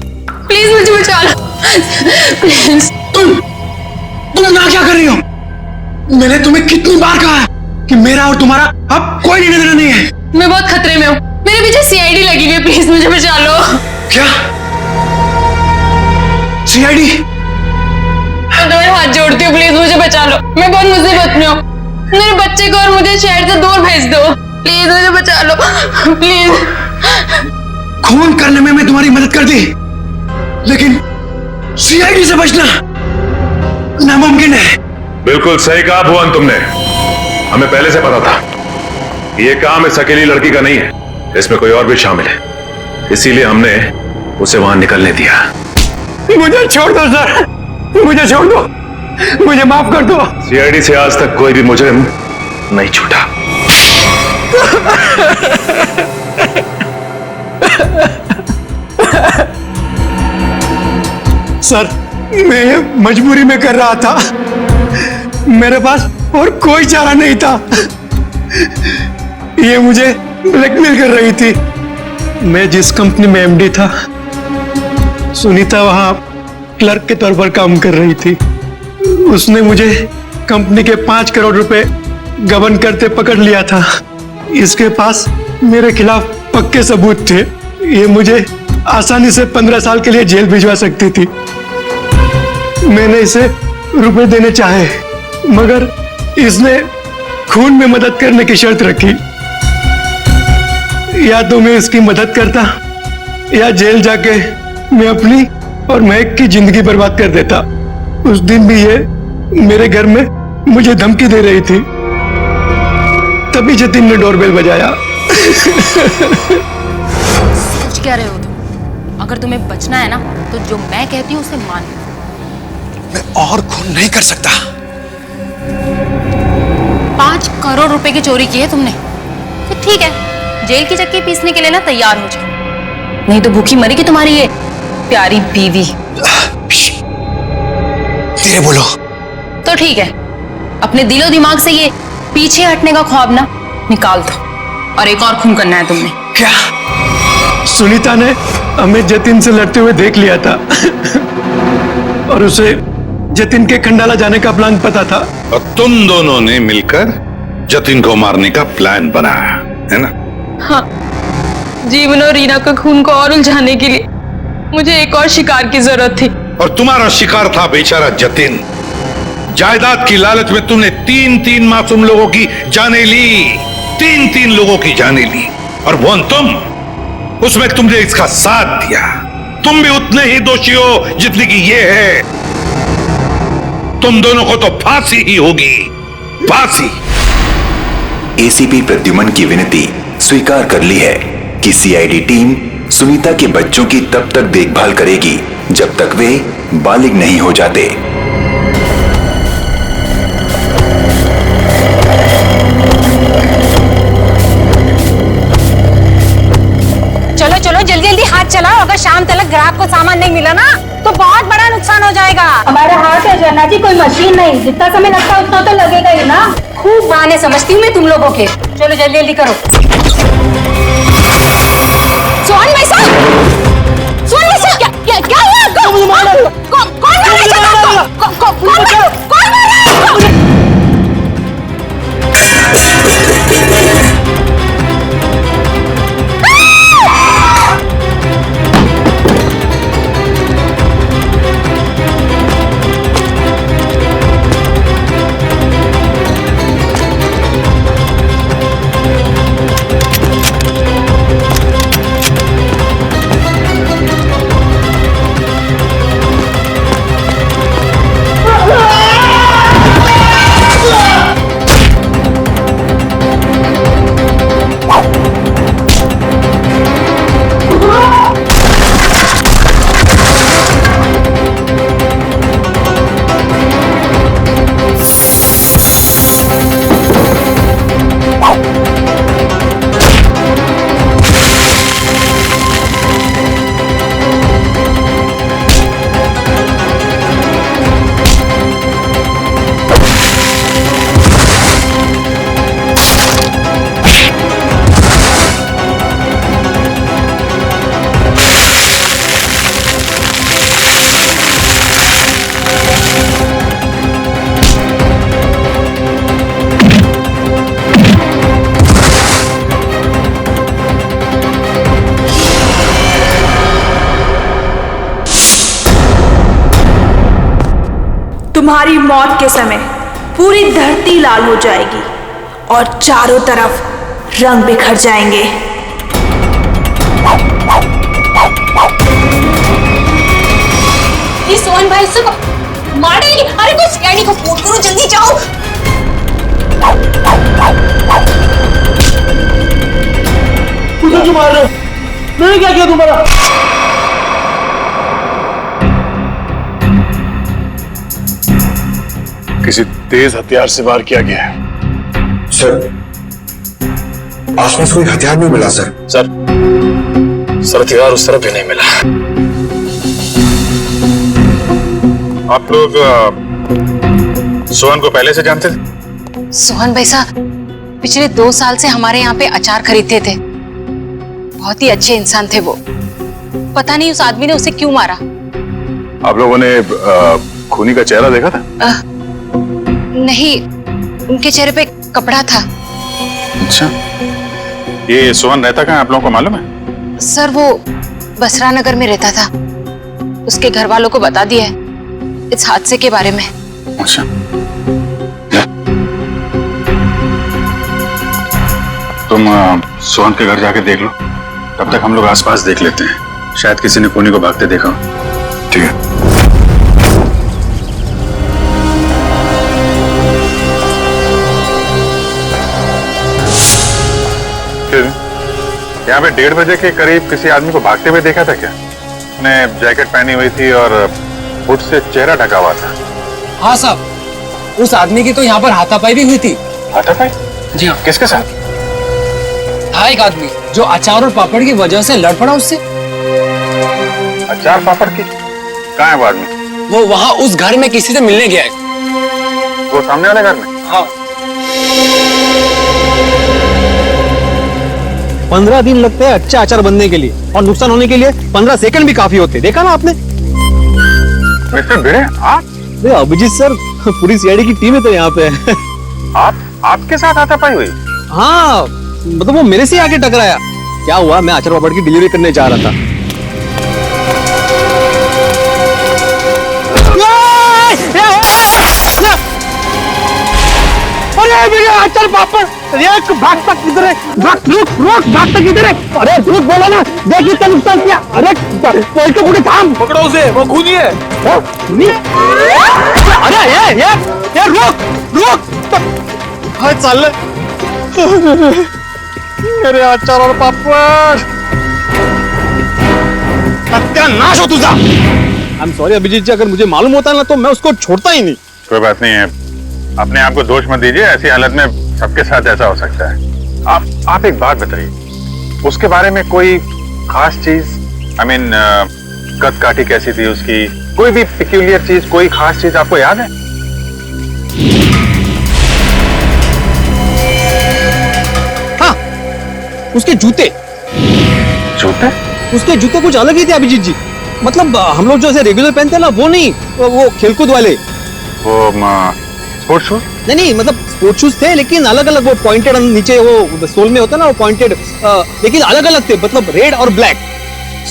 प्लीज मुझे बचा लो, प्लीज। तुम यहाँ क्या कर रही हो? मैंने तुम्हें कितनी बार कहा है कि मेरा और तुम्हारा अब कोई लेना देना नहीं है। मैं बहुत खतरे में हूँ, मेरे पीछे सीआईडी लगी हुई है, प्लीज मुझे बचा लो। क्या? सीआईडी? मैं तुम्हारे हाथ जोड़ती हूँ, प्लीज मुझे बचा लो। मैं बहुत मुसीबत में हूँ, मेरे बच्चे को और मुझे शहर से दूर भेज दो, प्लीज मुझे बचा लो, प्लीज। खून करने में मैं तुम्हारी मदद कर दी, लेकिन सीआईडी से बचना नामुमकिन है। बिल्कुल सही कहा भुवन तुमने। हमें पहले से पता था कि ये काम इस अकेली लड़की का नहीं है, इसमें कोई और भी शामिल है, इसीलिए हमने उसे वहां निकलने दिया। मुझे छोड़ दो सर, मुझे छोड़ दो, मुझे माफ कर दो। सीआईडी से आज तक कोई भी मुजरिम नहीं छूटा। सर, मैं ये मजबूरी में कर रहा था, मेरे पास और कोई चारा नहीं था। ये मुझे ब्लैकमेल कर रही थी। मैं जिस कंपनी में एमडी था, सुनीता वहां क्लर्क के तौर पर काम कर रही थी। उसने मुझे कंपनी के 5 करोड़ रुपए गबन करते पकड़ लिया था। इसके पास मेरे खिलाफ पक्के सबूत थे। ये मुझे आसानी से 15 साल के लिए जेल भिजवा सकती थी। मैंने इसे रुपए देने चाहे, मगर इसने खून में मदद करने की शर्त रखी। या तो मैं इसकी मदद करता या जेल जाके मैं अपनी और महक की जिंदगी बर्बाद कर देता। उस दिन भी ये मेरे घर में मुझे धमकी दे रही थी, तभी जतिन ने डोरबेल बजाया। सोच क्या रहे हो तुम? अगर तुम्हें बचना है ना तो जो मैं कहती हूँ उसे मान लो। मैं और खून नहीं कर सकता। 5 करोड़ रुपए की चोरी की है तुमने, तो ठीक है, जेल की चक्की पीसने के लिए ना तैयार हो जाओ, नहीं तो भूखी मरेगी तुम्हारी ये प्यारी बीवी। धीरे बोलो। तो ठीक है, अपने दिलो दिमाग से ये पीछे हटने का ख्वाब ना निकाल दो, और एक और खून करना है तुमने। क्या? सुनीता ने हमें जतिन से लड़ते हुए देख लिया था और उसे जतिन के खंडाला जाने का प्लान पता था। और तुम दोनों ने मिलकर जतिन को मारने का प्लान बनाया है ना? हाँ, जीवन और रीना का खून को और उलझाने के लिए मुझे एक और शिकार की जरूरत थी। और तुम्हारा शिकार था बेचारा जतिन। जायदाद की लालच में तुमने 3-3 मासूम लोगों की जानें ली, 3-3 लोगों की जानें ली, और वो तुम, उसमें तुमने इसका साथ दिया। तुम भी उतने ही दोषी हो जितनी कि ये है। तुम दोनों को तो फांसी ही होगी, फांसी। एसीपी प्रद्युमन की विनती स्वीकार कर ली है कि सीआईडी टीम सुनीता के बच्चों की तब तक देखभाल करेगी जब तक वे बालिग नहीं हो जाते। चलो चलो जल्दी जल्दी हाथ चलाओ, अगर शाम तक ग्राहक को सामान नहीं मिला ना तो बहुत बड़ा नुकसान हो जाएगा। हमारा हाथ है जन्ना जी, कोई मशीन नहीं, जितना समय लगता है उतना तो लगेगा ही ना। खूब बहाने समझती हूँ मैं तुम लोगों के। चलो जल्दी जल्दी करो। सोहन भाई साहब, सोहन भाई साहब, क्या हुआ आपको? कौन मारा आपको? कौन मारा आपको? तुम्हारी मौत के समय पूरी धरती लाल हो जाएगी और चारों तरफ रंग बिखर जाएंगे। ये सोहन भाई से मारेगी। अरे कुछ सीआईडी को फोन करो, जल्दी जाओ। मुझे क्यों मार रहे हो? मैंने क्या किया तुम्हारा? किसी तेज हथियार से वार किया गया है। सर, आसपास कोई हथियार नहीं मिला सर। सर हथियार उस तरफ भी नहीं मिला। आप लोग सोहन को पहले से जानते थे? सोहन भाई साहब पिछले 2 साल से हमारे यहाँ पे अचार खरीदते थे। बहुत ही अच्छे इंसान थे वो। पता नहीं उस आदमी ने उसे क्यों मारा। आप लोगों ने खूनी का चेहरा देखा था? नहीं, उनके चेहरे पे कपड़ा था। अच्छा, ये सोहन रहता कहाँ आप लोगों को मालूम है? सर वो बसरा नगर में रहता था। उसके घर वालों को बता दिया है इस हादसे के बारे में। अच्छा, तुम सोहन के घर जाके देख लो, तब तक हम लोग आसपास देख लेते हैं। शायद किसी ने खूनी को भागते देखा हो। ठीक है। यहाँ पे 1:30 बजे के करीब किसी आदमी को भागते हुए देखा था क्या? उसने जैकेट पहनी हुई थी और हुड से चेहरा ढका हुआ था। हाँ साहब, उस आदमी की तो यहाँ पर हाथापाई भी हुई थी। हाथापाई? जी हाँ। किसके साथ? था एक आदमी जो अचार और पापड़ की वजह से लड़ पड़ा उससे। अचार पापड़ की? कहाँ है वो आदमी? वो वहाँ उस घर में किसी से मिलने गया है। वो सामने वाले घर में? हाँ। 15 दिन लगते हैं अच्छा अचार बनने के लिए, और नुकसान होने के लिए 15 सेकंड भी काफी होते। देखा ना आपने? मिस्टर भिड़े, आप? अभिजीत सर, पूरी सीआईडी की टीम है तो यहाँ पे। आपके साथ हाथापाई हुई? हाँ, मतलब वो मेरे से आके टकराया। क्या हुआ, मैं अचार पापड़ की डिलीवरी करने जा रहा था। अरे मेरा अचार पापड़, भागता किधर है? रुक, भागता किधर है? अरे रुक, बोला ना, देख कितना नुकसान किया। अरे कोई तो पूरे काम पकड़ो उसे, वो खूनी है। अरे ये यार रुक रुक काय चाललंय अरे आचार और पापड़ सत्यानाश हो तुझा। आई एम सॉरी अभिजीत जी, अगर मुझे मालूम होता ना तो मैं उसको छोड़ता ही नहीं। कोई बात नहीं है, अपने आप को दोष मत दीजिए, ऐसी हालत में सबके साथ ऐसा हो सकता है। आप एक बात बताइए, उसके बारे में कोई खास चीज, आई मीन कद काठी कैसी थी उसकी, कोई भी पिक्यूलियर चीज, कोई खास चीज आपको याद है? हाँ, उसके जूते उसके जूते कुछ अलग ही थे अभिजीत जी। मतलब हम लोग जो ऐसे रेगुलर पहनते हैं ना वो नहीं, वो खेलकूद वाले, वो स्पोर्ट्स शूज? नहीं मतलब स्पोर्ट्स शूज थे लेकिन अलग अलग, वो पॉइंटेड नीचे वो सोल में होता ना वो पॉइंटेड, लेकिन अलग अलग थे, मतलब रेड और ब्लैक।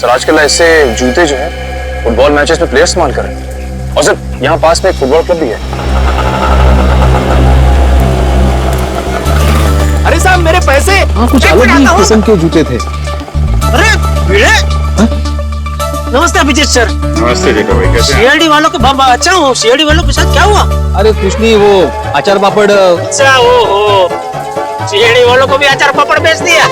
सर आजकल ऐसे जूते जो है फुटबॉल मैचेस में प्लेयर इस्तेमाल कर रहे हैं, और सर यहाँ पास में एक फुटबॉल क्लब भी है। अरे साहब मेरे पैसे। कुछ अलग ही किस्म के जूते थे। अरे भिड़े, नमस्ते अभिजीत सर। नमस्ते जेठा भाई, कैसे हैं? सीआईडी वालों के बाबा, अच्छा हूँ। सीआईडी वालों के साथ क्या हुआ? अरे कुछ नहीं, वो अचार पापड़। अच्छा हो, सीआईडी वालों को भी अचार पापड़ बेच दिया।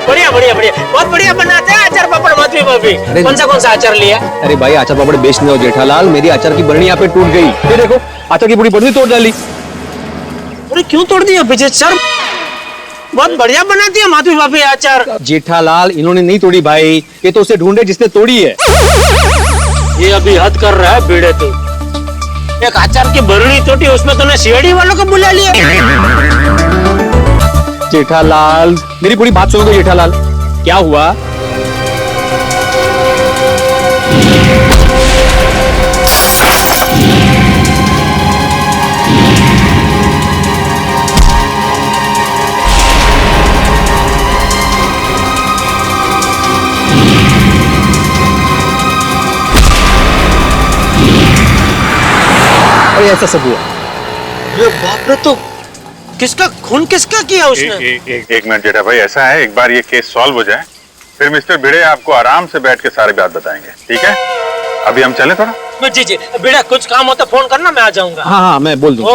बढ़िया बढ़िया बढ़िया, बहुत बढ़िया बनाते हैं अचार पापड़ माधवी भाभी। कौन सा अचार लिया? अरे भाई अचार पापड़ बेचने हो जेठालाल, मेरी अचार की बरनी यहाँ पे टूट गई। ये देखो अचार की पूरी बरनी तोड़ डाली। अरे क्यों तोड़ दिया अभिजीत सर? बहुत बढ़िया बनाती है माधवी भाभी अचार। जेठालाल इन्होंने नहीं तोड़ी भाई, ये तो उसे ढूंढे जिसने तोड़ी है। ये अभी हद कर रहा है भिड़े तू। एक अचार की बरनी तोड़ी, उसमें तूने सीआईडी वालों को बुला लिया। जेठालाल मेरी पूरी बात सुनो तो जेठालाल, क्या हुआ? ऐसा सब हुआ। ये बाप रे, तो किसका खून किसका किया उसने? एक मिनट जेठा भाई, ऐसा है एक बार ये केस सॉल्व हो जाए फिर मिस्टर भिड़े आपको आराम से बैठ के सारी बात बताएंगे, ठीक है? अभी हम चलें थोड़ा? जी जी, भिड़े कुछ काम हो तो फोन करना, मैं आ जाऊंगा। हाँ हाँ मैं बोल दूंगा।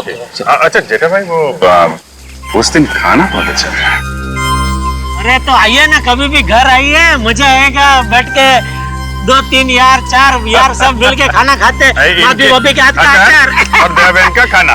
अच्छा जेठा भाई, वो उस दिन खाना बहुत अच्छा था। अरे तो आइए ना, कभी भी घर आइए, मजा आएगा। बैठ के 2 3 यार 4 यार सब मिल के खाना खाते हैं। माधवी भाभी के हाथ का अचार और दया बहन का खाना।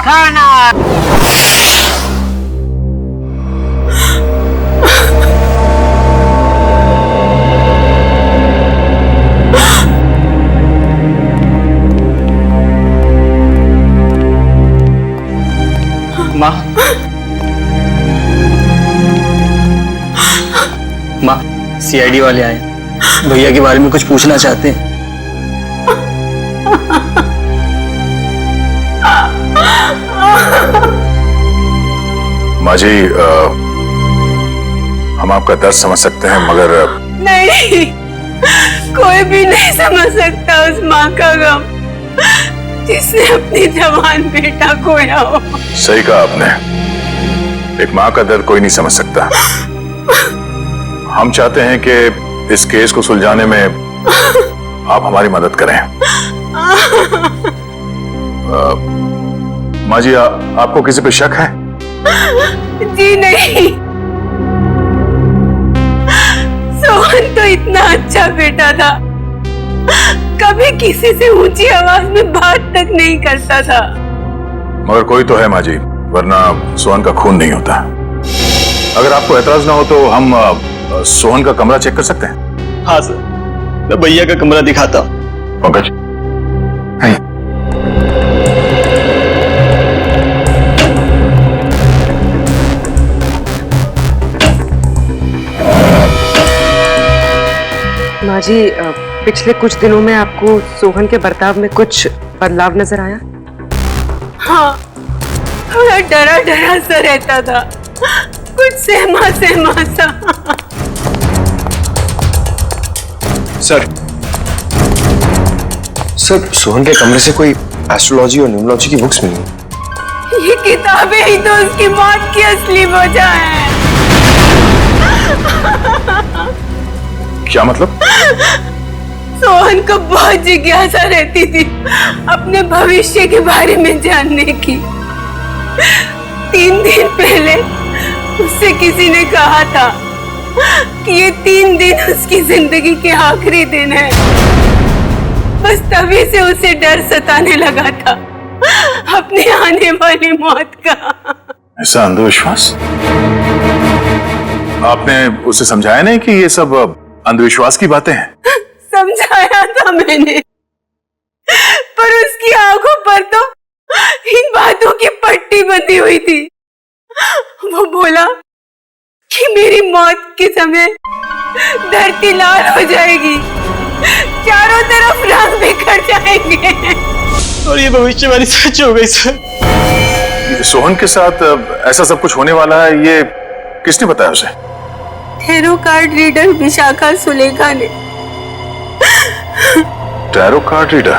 माँ सीआईडी वाले आए, भैया के बारे में कुछ पूछना चाहते हैं। माँ जी, हम आपका दर्द समझ सकते हैं मगर नहीं, कोई भी नहीं समझ सकता उस माँ का गम जिसने अपनी जवान बेटा खोया हो। सही कहा आपने, एक माँ का दर्द कोई नहीं समझ सकता। हम चाहते हैं कि इस केस को सुलझाने में आप हमारी मदद करें। माँ जी, आपको किसी पे शक है? जी नहीं, सोहन तो इतना अच्छा बेटा था, कभी किसी से ऊंची आवाज में बात तक नहीं करता था। मगर कोई तो है माँ जी, वरना सोहन का खून नहीं होता। अगर आपको एतराज ना हो तो हम सोहन का कमरा चेक कर सकते हैं? हाँ सर, मैं भैया का कमरा दिखाता हूँ। पंकज, माँ जी, पिछले कुछ दिनों में आपको सोहन के बर्ताव में कुछ बदलाव नजर आया? हाँ, थोड़ा डरा डरा सा रहता था, कुछ सहमा सहमा सा। सर सोहन के कमरे से कोई एस्ट्रोलॉजी और न्यूमरोलॉजी की बुक्स मिली। ये किताबें ही तो उसकी मौत की असली वजह है। क्या मतलब? सोहन को बहुत जिज्ञासा रहती थी अपने भविष्य के बारे में जानने की। 3 दिन पहले उससे किसी ने कहा था कि ये 3 दिन उसकी जिंदगी के आखिरी दिन है। बस तभी से उसे डर सताने लगा था अपनी आने वाली मौत का। ऐसा अंधविश्वास? आपने उसे समझाया नहीं कि ये सब अंधविश्वास की बातें हैं? समझाया था मैंने, पर उसकी आंखों पर तो इन बातों की पट्टी बंधी हुई थी। वो बोला कि मेरी मौत के समय धरती लाल हो जाएगी, चारों तरफ रंग बिखर जाएंगे। और ये भविष्यवाणी सच हो गई सर। सोहन के साथ ऐसा सब कुछ होने वाला है, ये किसने बताया उसे? Tarot card reader Vishakha Sulekha ने। Tarot card reader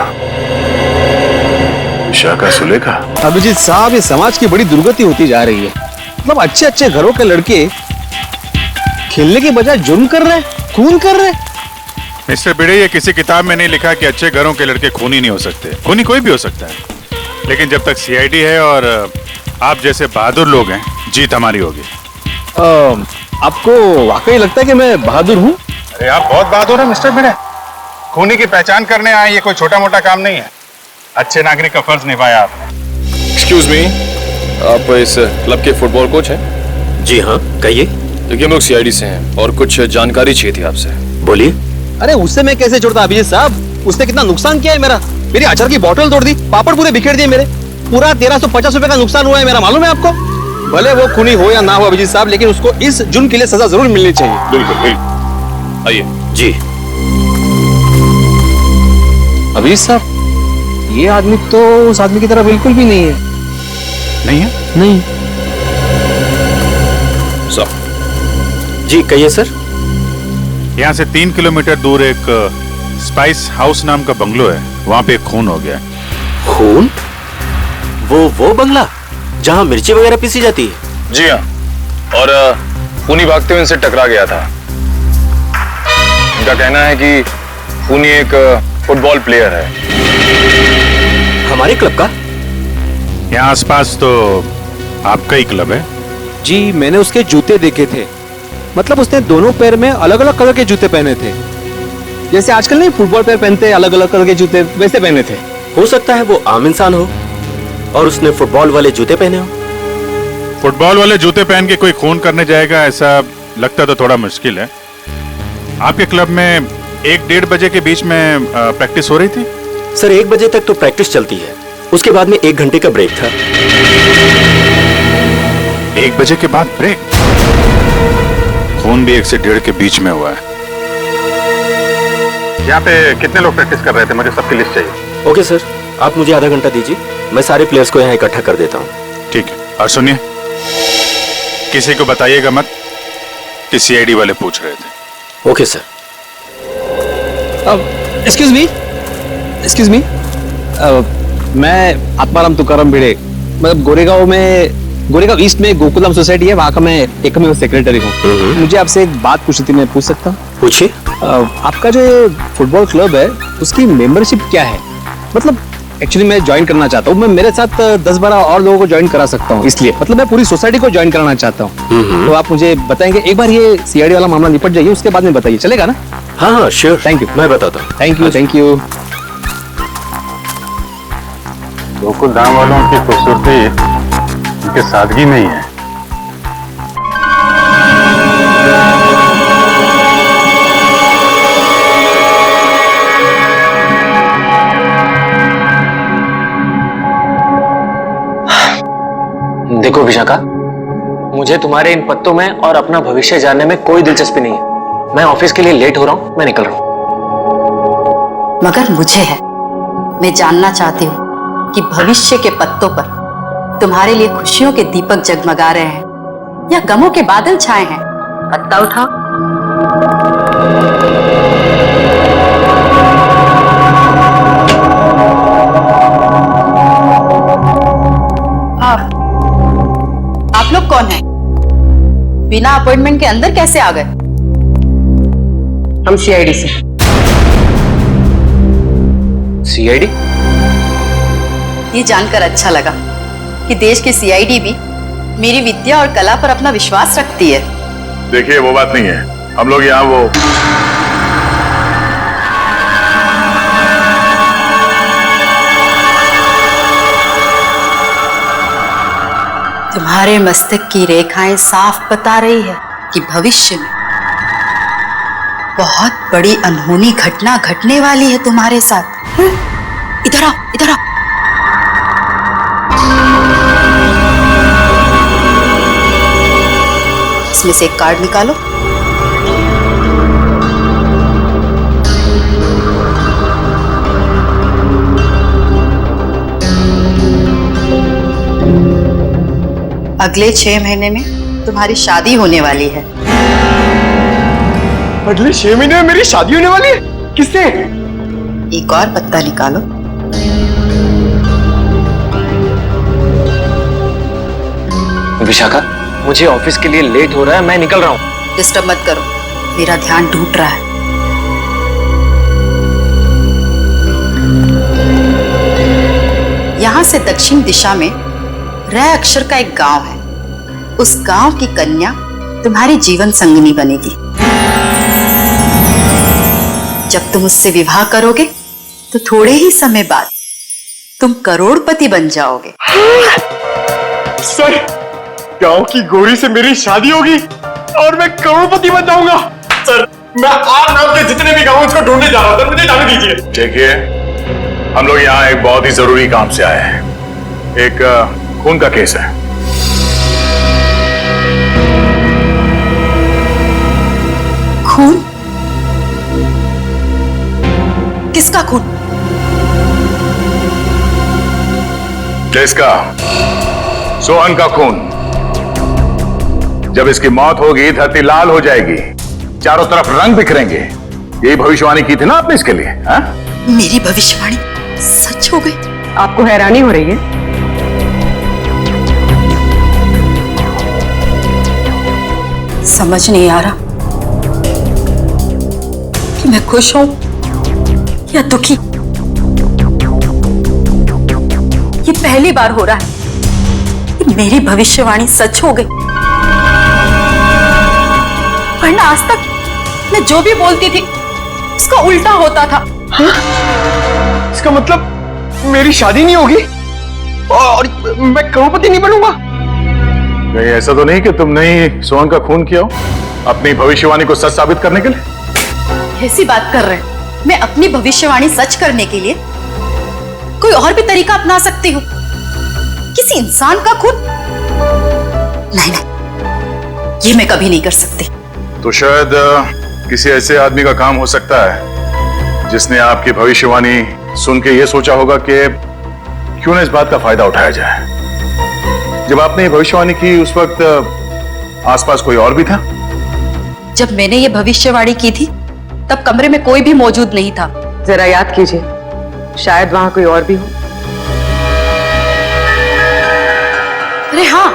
Vishakha Sulekha? Abhijeet साहब, ये समाज की बड़ी दुर्गति होती जा रही है। मतलब अच्छे अच्छे घरों के लड़के खेलने के बजाय जुर्म कर रहे, खून कर रहे। मिस्टर भिड़े, ये किसी किताब में नहीं लिखा कि अच्छे घरों के लड़के खूनी नहीं हो सकते। खूनी कोई भी हो सकता है, लेकिन जब तक सीआईडी है और आप जैसे बहादुर लोग हैं, जीत हमारी होगी। आपको वाकई लगता है कि मैं बहादुर हूँ? अरे आप बहुत बहादुर हैं मिस्टर भिड़े। खूनी की पहचान करने आए, ये कोई छोटा मोटा काम नहीं है। अच्छे नागरिक का फर्ज निभाया आपने। एक्सक्यूज मी, आप इस क्लब के फुटबॉल कोच हैं? जी हाँ, कहिए। देखिए, हम लोग सीआईडी से हैं और कुछ जानकारी चाहिए थी आपसे। बोलिए। अरे उससे मैं कैसे छोड़ता अभिजीत साहब, उसने कितना नुकसान किया है मेरा। मेरी अचार की बोतल तोड़ दी, पापड़ पूरे बिखेर दिए मेरे। पूरा 1350 रुपए का नुकसान हुआ है मेरा, मालूम है आपको? भले वो खूनी हो या ना हो अभिजीत साहब, लेकिन उसको इस जुर्म के लिए सजा जरूर मिलनी चाहिए। बिल्कुल बिल्कुल, आइए। जी। अभिजीत साहब, ये आदमी तो उस आदमी की तरह बिल्कुल भी नहीं है। नहीं है? नहीं। सर। जी कहिए सर। यहाँ से 3 किलोमीटर दूर एक स्पाइस हाउस नाम का बंगलो है, वहाँ पे एक खून हो गया। खून? वो बंगला जहाँ मिर्ची वगैरह पीसी जाती है? जी हाँ, और खूनी भागते हुए इनसे टकरा गया था। इनका कहना है कि खूनी एक फुटबॉल प्लेयर है। हमारे क्लब का? यहाँ आसपास तो आपका ही क्लब है। जी, मैंने उसके जूते देखे थे। मतलब उसने दोनों पैर में अलग अलग कलर के जूते पहने थे, जैसे आजकल नहीं फुटबॉल पैर पहनते हैं अलग अलग कलर के जूते, वैसे पहने थे। हो सकता है वो आम इंसान हो और उसने फुटबॉल वाले जूते पहने हो। फुटबॉल वाले जूते पहन के कोई खून करने जाएगा, ऐसा लगता तो थोड़ा मुश्किल है। आपके क्लब में 1-1:30 बजे के बीच में प्रैक्टिस हो रही थी? सर 1 बजे तक तो प्रैक्टिस चलती है, उसके बाद में 1 घंटे का ब्रेक था। 1 बजे के बाद ब्रेक? खून भी 1 से 1:30 के बीच में हुआ है। यहाँ पे कितने लोग प्रैक्टिस कर रहे थे? मुझे सबकी लिस्ट चाहिए। ओके सर, आप मुझे आधा घंटा दीजिए, मैं सारे प्लेयर्स को यहाँ इकट्ठा कर देता हूँ। ठीक है, और सुनिए, किसी को बताइएगा मत कि सीआईडी वाले पूछ रहे थे। Okay sir. एक्सक्यूज मी, मैं आत्माराम तुकाराम भिड़े, मतलब गोरेगांव ईस्ट में गोकुलम सोसाइटी है, वहाँ का मैं एकमेव सेक्रेटरी हूँ। मुझे आपसे एक बात पूछनी थी, मैं पूछ सकता हूँ? पूछिए। आपका जो फुटबॉल क्लब है उसकी मेंबरशिप क्या है? मतलब एक्चुअली मैं ज्वाइन करना चाहता हूँ, मैं मेरे साथ 10-12 और लोगों को ज्वाइन करा सकता हूँ, इसलिए मतलब मैं पूरी सोसाइटी को ज्वाइन कराना चाहता हूँ। तो आप मुझे बताएंगे? एक बार ये सीआईडी वाला मामला निपट जाइए, उसके बाद में बताइए, चलेगा ना? हाँ श्योर, थैंक यू, मैं बताता हूँ। Thank you. गोकुल धाम वालों की खूबसूरती उनके सादगी में ही है। देखो विशाखा, मुझे तुम्हारे इन पत्तों में और अपना भविष्य जानने में कोई दिलचस्पी नहीं है। मैं ऑफिस के लिए लेट हो रहा हूँ, मैं निकल रहा हूँ। मगर मुझे है, मैं जानना चाहती हूँ कि भविष्य के पत्तों पर तुम्हारे लिए खुशियों के दीपक जगमगा रहे हैं या गमों के बादल छाए हैं? पत्ता उठाओ। आप लोग कौन हैं? बिना अपॉइंटमेंट के अंदर कैसे आ गए? हम सीआईडी से। सीआईडी? ये जानकर अच्छा लगा कि देश की सीआईडी भी मेरी विद्या और कला पर अपना विश्वास रखती है। देखिए वो बात नहीं है, हम लोग यहाँ वो तुम्हारे मस्तक की रेखाएं साफ बता रही है कि भविष्य में बहुत बड़ी अनहोनी घटना घटने वाली है तुम्हारे साथ। इधर आओ, इधर आओ। इसमें से एक कार्ड निकालो। अगले 6 महीने में तुम्हारी शादी होने वाली है। अगले 6 महीने में मेरी शादी होने वाली है? किससे? एक और पत्ता निकालो। विशाखा, मुझे ऑफिस के लिए लेट हो रहा है, मैं निकल रहा हूँ। डिस्टर्ब मत करो, मेरा ध्यान टूट रहा है। यहां से दक्षिण दिशा में र अक्षर का एक गांव है। उस गांव की कन्या तुम्हारी जीवन संगिनी बनेगी। जब तुम उससे विवाह करोगे तो थोड़े ही समय बाद तुम करोड़पति बन जाओगे। सर, गांव की गोरी से मेरी शादी होगी और मैं करोड़पति बन जाऊंगा। सर, मैं आप नाम के जितने भी गांव उसको ढूंढने जा रहा था, मुझे जाने दीजिए। देखिए, हम लोग यहाँ एक बहुत ही जरूरी काम से आए हैं। एक खून का केस है। खून? किसका खून? किसका? सोहन का खून। जब इसकी मौत होगी धरती लाल हो जाएगी, चारों तरफ रंग बिखरेंगे। यही भविष्यवाणी की थी ना आपने इसके लिए? हा? मेरी भविष्यवाणी सच हो गई? आपको हैरानी हो रही है? समझ नहीं आ रहा कि मैं खुश हूं या दुखी। ये पहली बार हो रहा है कि मेरी भविष्यवाणी सच हो गई, वरना आज तक मैं जो भी बोलती थी उसका उल्टा होता था। हाँ? इसका मतलब मेरी शादी नहीं होगी और मैं करोड़पति नहीं बनूंगा? नहीं, ऐसा तो नहीं कि तुमने ही सोहन का खून किया हो अपनी भविष्यवाणी को सच साबित करने के लिए? कैसी बात कर रहे हैं? मैं अपनी भविष्यवाणी सच करने के लिए कोई और भी तरीका अपना सकती हूँ। किसी इंसान का खून? नहीं नहीं, ये मैं कभी नहीं कर सकती। तो शायद किसी ऐसे आदमी का काम हो सकता है जिसने आपकी भविष्यवाणी सुन के ये सोचा होगा कि क्यों ना इस बात का फायदा उठाया जाए। जब आपने ये भविष्यवाणी की उस वक्त आसपास कोई और भी था? जब मैंने ये भविष्यवाणी की थी तब कमरे में कोई भी मौजूद नहीं था। जरा याद कीजिए, शायद वहां कोई और भी हो। अरे हाँ,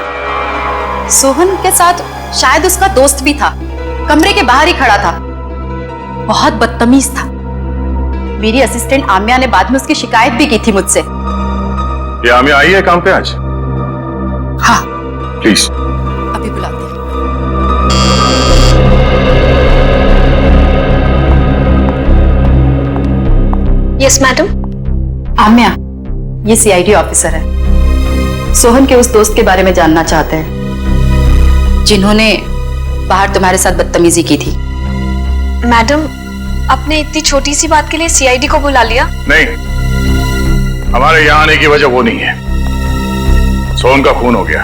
सोहन के साथ शायद उसका दोस्त भी था, कमरे के बाहर ही खड़ा था। बहुत बदतमीज था। मेरी असिस्टेंट आम्या ने बाद में उसकी शिकायत भी की थी मुझसे। ये आम्या आई है काम पे आज? हाँ। प्लीज। अभी बुलाते हैं। Yes madam. आम्या, ये सीआईडी ऑफिसर है। सोहन के उस दोस्त के बारे में जानना चाहते हैं जिन्होंने बाहर तुम्हारे साथ बदतमीजी की थी। मैडम, आपने इतनी छोटी सी बात के लिए सीआईडी को बुला लिया? नहीं, हमारे यहाँ आने की वजह वो नहीं है। सोहन का खून हो गया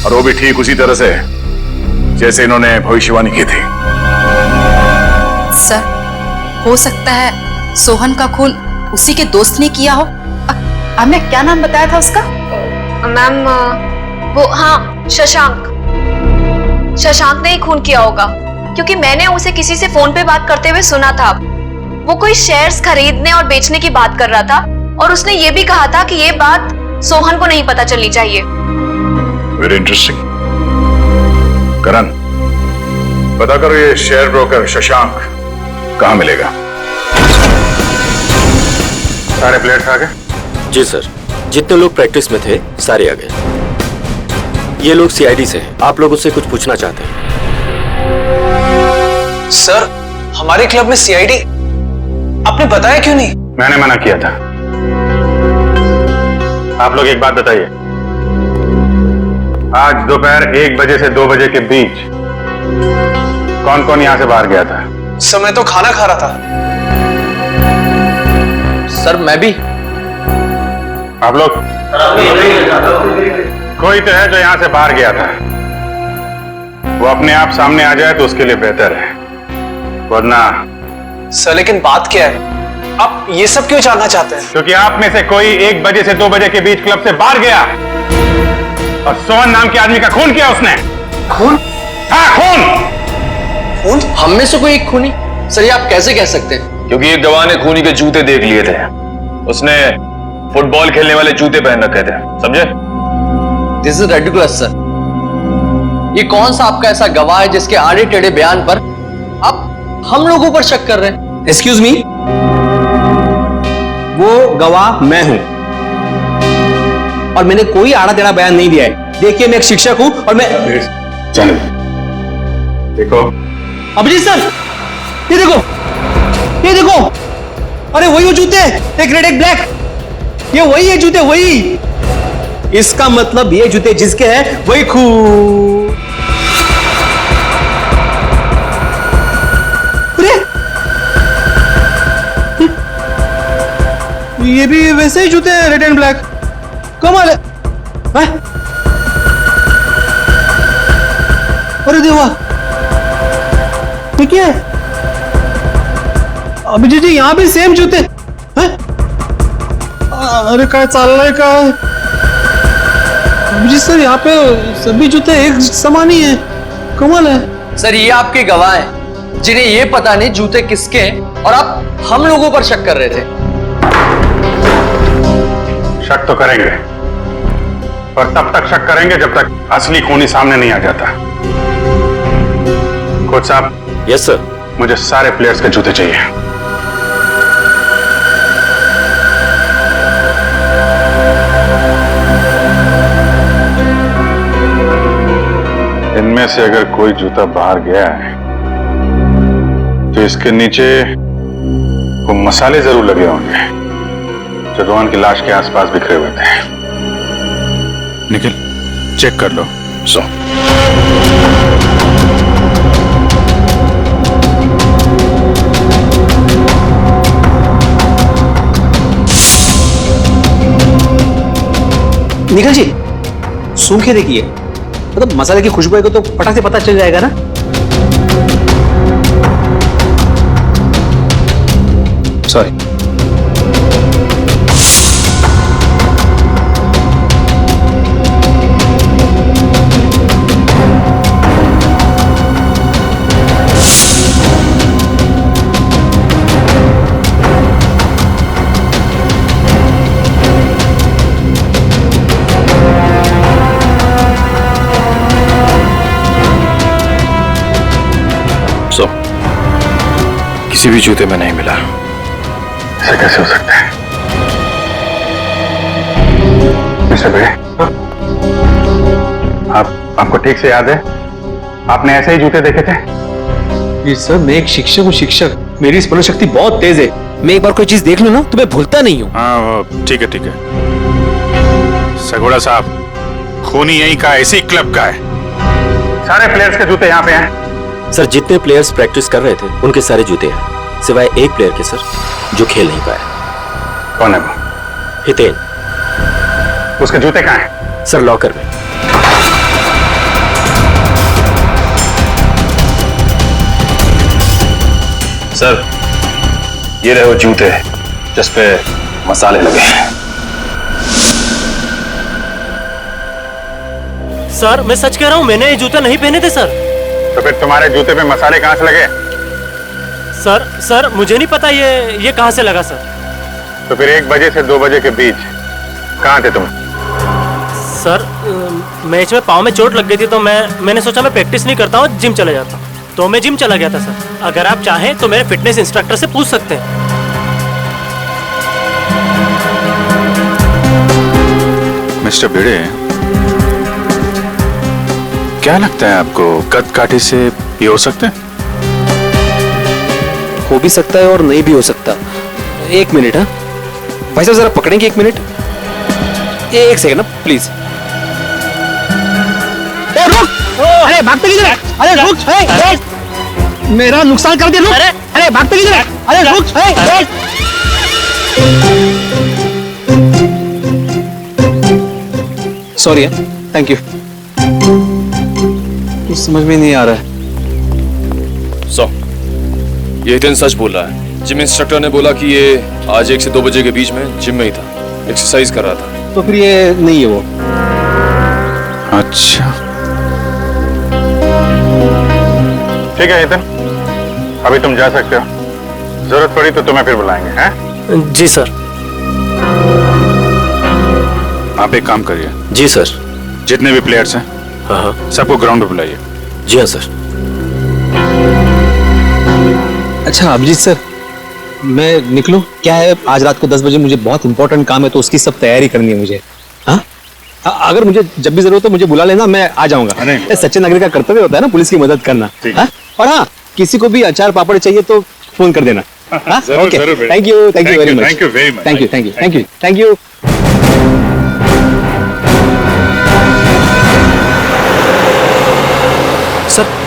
और वो भी ठीक उसी तरह से जैसे इन्होंने भविष्यवाणी की थी। सर, हो सकता है सोहन का खून उसी के दोस्त ने किया हो। आम्या, क्या नाम बताया था उसका? मैम, वो हाँ, शशांक। शशांक ने ही खून किया होगा क्योंकि मैंने उसे किसी से फोन पे बात करते हुए सुना था। वो कोई शेयर्स खरीदने और बेचने की बात कर रहा था और उसने ये भी कहा था कि ये बात सोहन को नहीं पता चलनी चाहिए। Very interesting. करण, पता करो ये शेयर ब्रोकर शशांक कहाँ मिलेगा। सारे प्लेयर्स आ गए? जी सर, जितने लोग प्रैक्टिस में थे सारे आ गए। ये लोग सीआईडी से हैं, आप लोग उससे कुछ पूछना चाहते हैं? सर, हमारे क्लब में सीआईडी आपने बताया क्यों नहीं? मैंने मना किया था। आप लोग एक बात बताइए, आज दोपहर 1 बजे से 2 बजे के बीच कौन कौन यहां से बाहर गया था? सर, मैं तो खाना खा रहा था। सर, मैं भी। आप लोग? कोई तो है जो यहां से बाहर गया था। वो अपने आप सामने आ जाए तो उसके लिए बेहतर है, वरना। सर, लेकिन बात क्या है? आप ये सब क्यों जानना चाहते हैं? क्योंकि आप में से कोई 1 बजे से 2 बजे के बीच क्लब से बाहर गया और सोहन नाम के आदमी का खून किया उसने। खून? हाँ, खून। खून? हम में से कोई एक खूनी? सर, ये आप कैसे कह सकते हैं? क्योंकि एक गवाह ने खूनी के जूते देख लिए थे। उसने फुटबॉल खेलने वाले जूते पहन रखे थे, समझे? This is ridiculous sir. ये कौन सा आपका ऐसा गवाह है जिसके आड़े टेढ़े बयान पर आप हम लोगों पर शक कर रहे हैं? एक्सक्यूज मी, वो गवाह मैं हूं और मैंने कोई आड़ा टेढ़ा बयान नहीं दिया है। देखिए, मैं एक शिक्षक हूं और मैं देखो अभिजीत सर, ये देखो, ये देखो, अरे वही वो जूते, एक रेड एक ब्लैक, ये वही है जूते, वही। इसका मतलब ये जूते जिसके हैं वही खून। ये भी वैसे ही जूते हैं, रेड एंड ब्लैक। कमाल है। अरे देवा, ये क्या है? अभिजीत जी, यहाँ भी सेम जूते हैं? अरे काय चाललंय काय? अभिजीत सर, यहाँ पे सभी जूते एक समान ही है, कमाल है। सर, ये आपके गवाह हैं जिन्हें ये पता नहीं जूते किसके हैं और आप हम लोगों पर शक कर रहे थे। शक तो करेंगे, पर तब तक शक करेंगे जब तक असली खूनी सामने नहीं आ जाता। कोच साहब। Yes sir. मुझे सारे प्लेयर्स के जूते चाहिए। इनमें से अगर कोई जूता बाहर गया है तो इसके नीचे वो मसाले जरूर लगे होंगे जो रोहन की लाश के आसपास बिखरे हुए थे। निखिल, चेक कर लो। सो निखिल जी, सूंघ के देखिए, मतलब मसाले की खुशबू को तो फटाक से पता चल जाएगा ना। सॉरी। किसी भी जूते में नहीं मिला। ऐसा कैसे हो सकता है? मिस्टर बे, आपको ठीक से याद है आपने ऐसे ही जूते देखे थे? जी सर, मैं एक शिक्षक हूँ, शिक्षक। मेरी स्मरण शक्ति बहुत तेज है। मैं एक बार कोई चीज देख लूं ना तो मैं भूलता नहीं हूँ। हाँ, ठीक है ठीक है। सगोड़ा साहब, खूनी यहीं का, इसी क्लब का है। सारे प्लेयर्स के जूते यहाँ पे हैं। सर, जितने प्लेयर्स प्रैक्टिस कर रहे थे उनके सारे जूते हैं, सिवाय एक प्लेयर के सर, जो खेल नहीं पाया। कौन है वो? हितेन। उसके जूते कहाँ हैं? सर, लॉकर में। सर, ये रहे वो जूते जिस पे मसाले लगे हैं। सर, मैं सच कह रहा हूँ, मैंने ये जूते नहीं पहने थे सर। तो फिर तुम्हारे जूते पे मसाले कहां से लगे? सर, मुझे नहीं पता ये कहां से लगा सर। तो फिर 1 बजे से 2 बजे के बीच कहां थे तुम? सर, मैच में पाँव में चोट लग गई थी तो मैंने सोचा मैं प्रैक्टिस नहीं करता हूँ, जिम चला जाता हूँ, तो मैं जिम चला गया था सर। अगर आप चाहें तो मेरे फिटनेस इंस्ट्रक्टर से पूछ सकते हैं। मिस्टर भिड़े, क्या लगता है आपको कद काठी से ये हो सकता है? हो भी सकता है और नहीं भी हो सकता। एक मिनट। हाँ भाई साहब, जरा पकड़ेंगे? एक मिनट, एक सेकंड ना प्लीज। अरे भागते किधर है? अरे रुक, मेरा नुकसान कर दिया, रुक। अरे भागते किधर है? अरे रुक, सॉरी, थैंक यू। कुछ समझ में नहीं आ रहा है। ये हितेन सच बोल रहा है। जिम इंस्ट्रक्टर ने बोला कि ये आज 1 से 2 बजे के बीच में जिम में ही था, एक्सरसाइज कर रहा था। तो फिर ये नहीं है वो। अच्छा ठीक है हितेन, अभी तुम जा सकते हो। जरूरत पड़ी तो तुम्हें फिर बुलाएंगे, हैं? जी सर। आप एक काम करिए। जी सर। जितने भी प्लेयर्स हैं, हाँ, सबको ग्राउंड पे बुलाइए। जी हाँ सर। अच्छा अभिजीत सर, मैं निकलूं? क्या है, आज रात को 10 बजे मुझे बहुत इंपॉर्टेंट काम है, तो उसकी सब तैयारी करनी है मुझे। हाँ, अगर मुझे जब भी जरूरत हो मुझे बुला लेना, मैं आ जाऊंगा। सच्चे नागरिक का कर्तव्य होता है ना पुलिस की मदद करना। हाँ? और हाँ, किसी को भी अचार पापड़ चाहिए तो फोन कर देना। Okay, thank you very much. Thank you.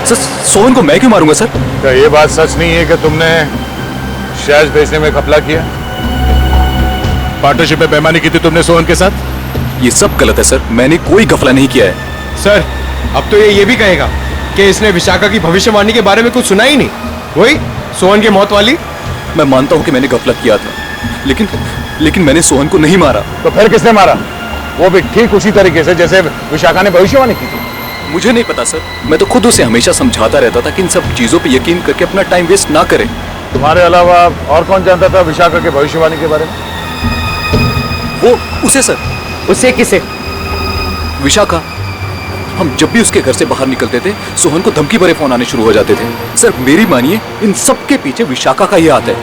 Sir Sohan को मैं क्यों मारूंगा सर? क्या ये बात सच नहीं है कि तुमने शेयर्स बेचने में घपला किया? पार्टनरशिप में बेईमानी की थी तुमने सोहन के साथ? ये सब गलत है सर, मैंने कोई घपला नहीं किया है। सर अब तो ये भी कहेगा कि इसने विशाखा की भविष्यवाणी के बारे में कुछ सुना ही नहीं, वही सोहन की मौत वाली। मैं मानता हूँ कि मैंने घपला किया था, लेकिन मैंने सोहन को नहीं मारा। तो फिर किसने मारा? वो भी ठीक उसी तरीके से जैसे विशाखा ने भविष्यवाणी की थी। मुझे नहीं पता सर, मैं तो खुद उसे हमेशा समझाता रहता था कि इन सब चीजों पे यकीन करके अपना टाइम वेस्ट ना करें। तुम्हारे अलावा और कौन जानता था विशाखा के भविष्यवाणी के बारे में? वो उसे सर। उसे किसे? विशाखा। हम जब भी उसके घर से बाहर निकलते थे, सोहन को धमकी भरे फोन आने शुरू हो जाते थे। सर मेरी मानिए, इन सब के पीछे विशाखा का ही हाथ है,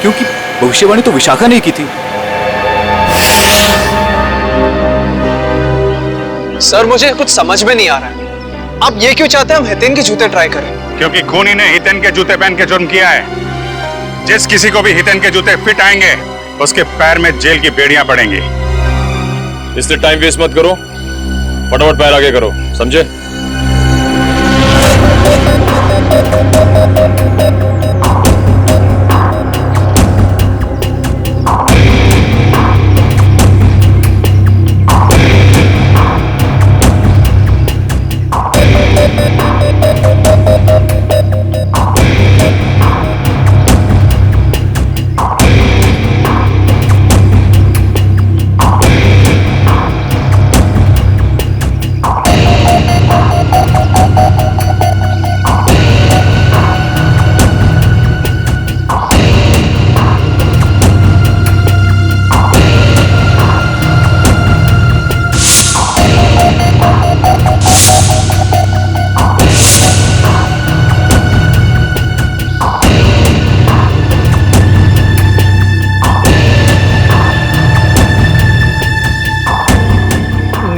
क्योंकि भविष्यवाणी तो विशाखा ने की थी। सर मुझे कुछ समझ में नहीं आ रहा है, आप ये क्यों चाहते हैं हम हितेन के जूते ट्राई करें? क्योंकि खूनी ने हितेन के जूते पहन के जुर्म किया है। जिस किसी को भी हितेन के जूते फिट आएंगे, उसके पैर में जेल की बेड़ियां पड़ेंगी। इसलिए टाइम वेस्ट मत करो, फटाफट पैर आगे करो, समझे?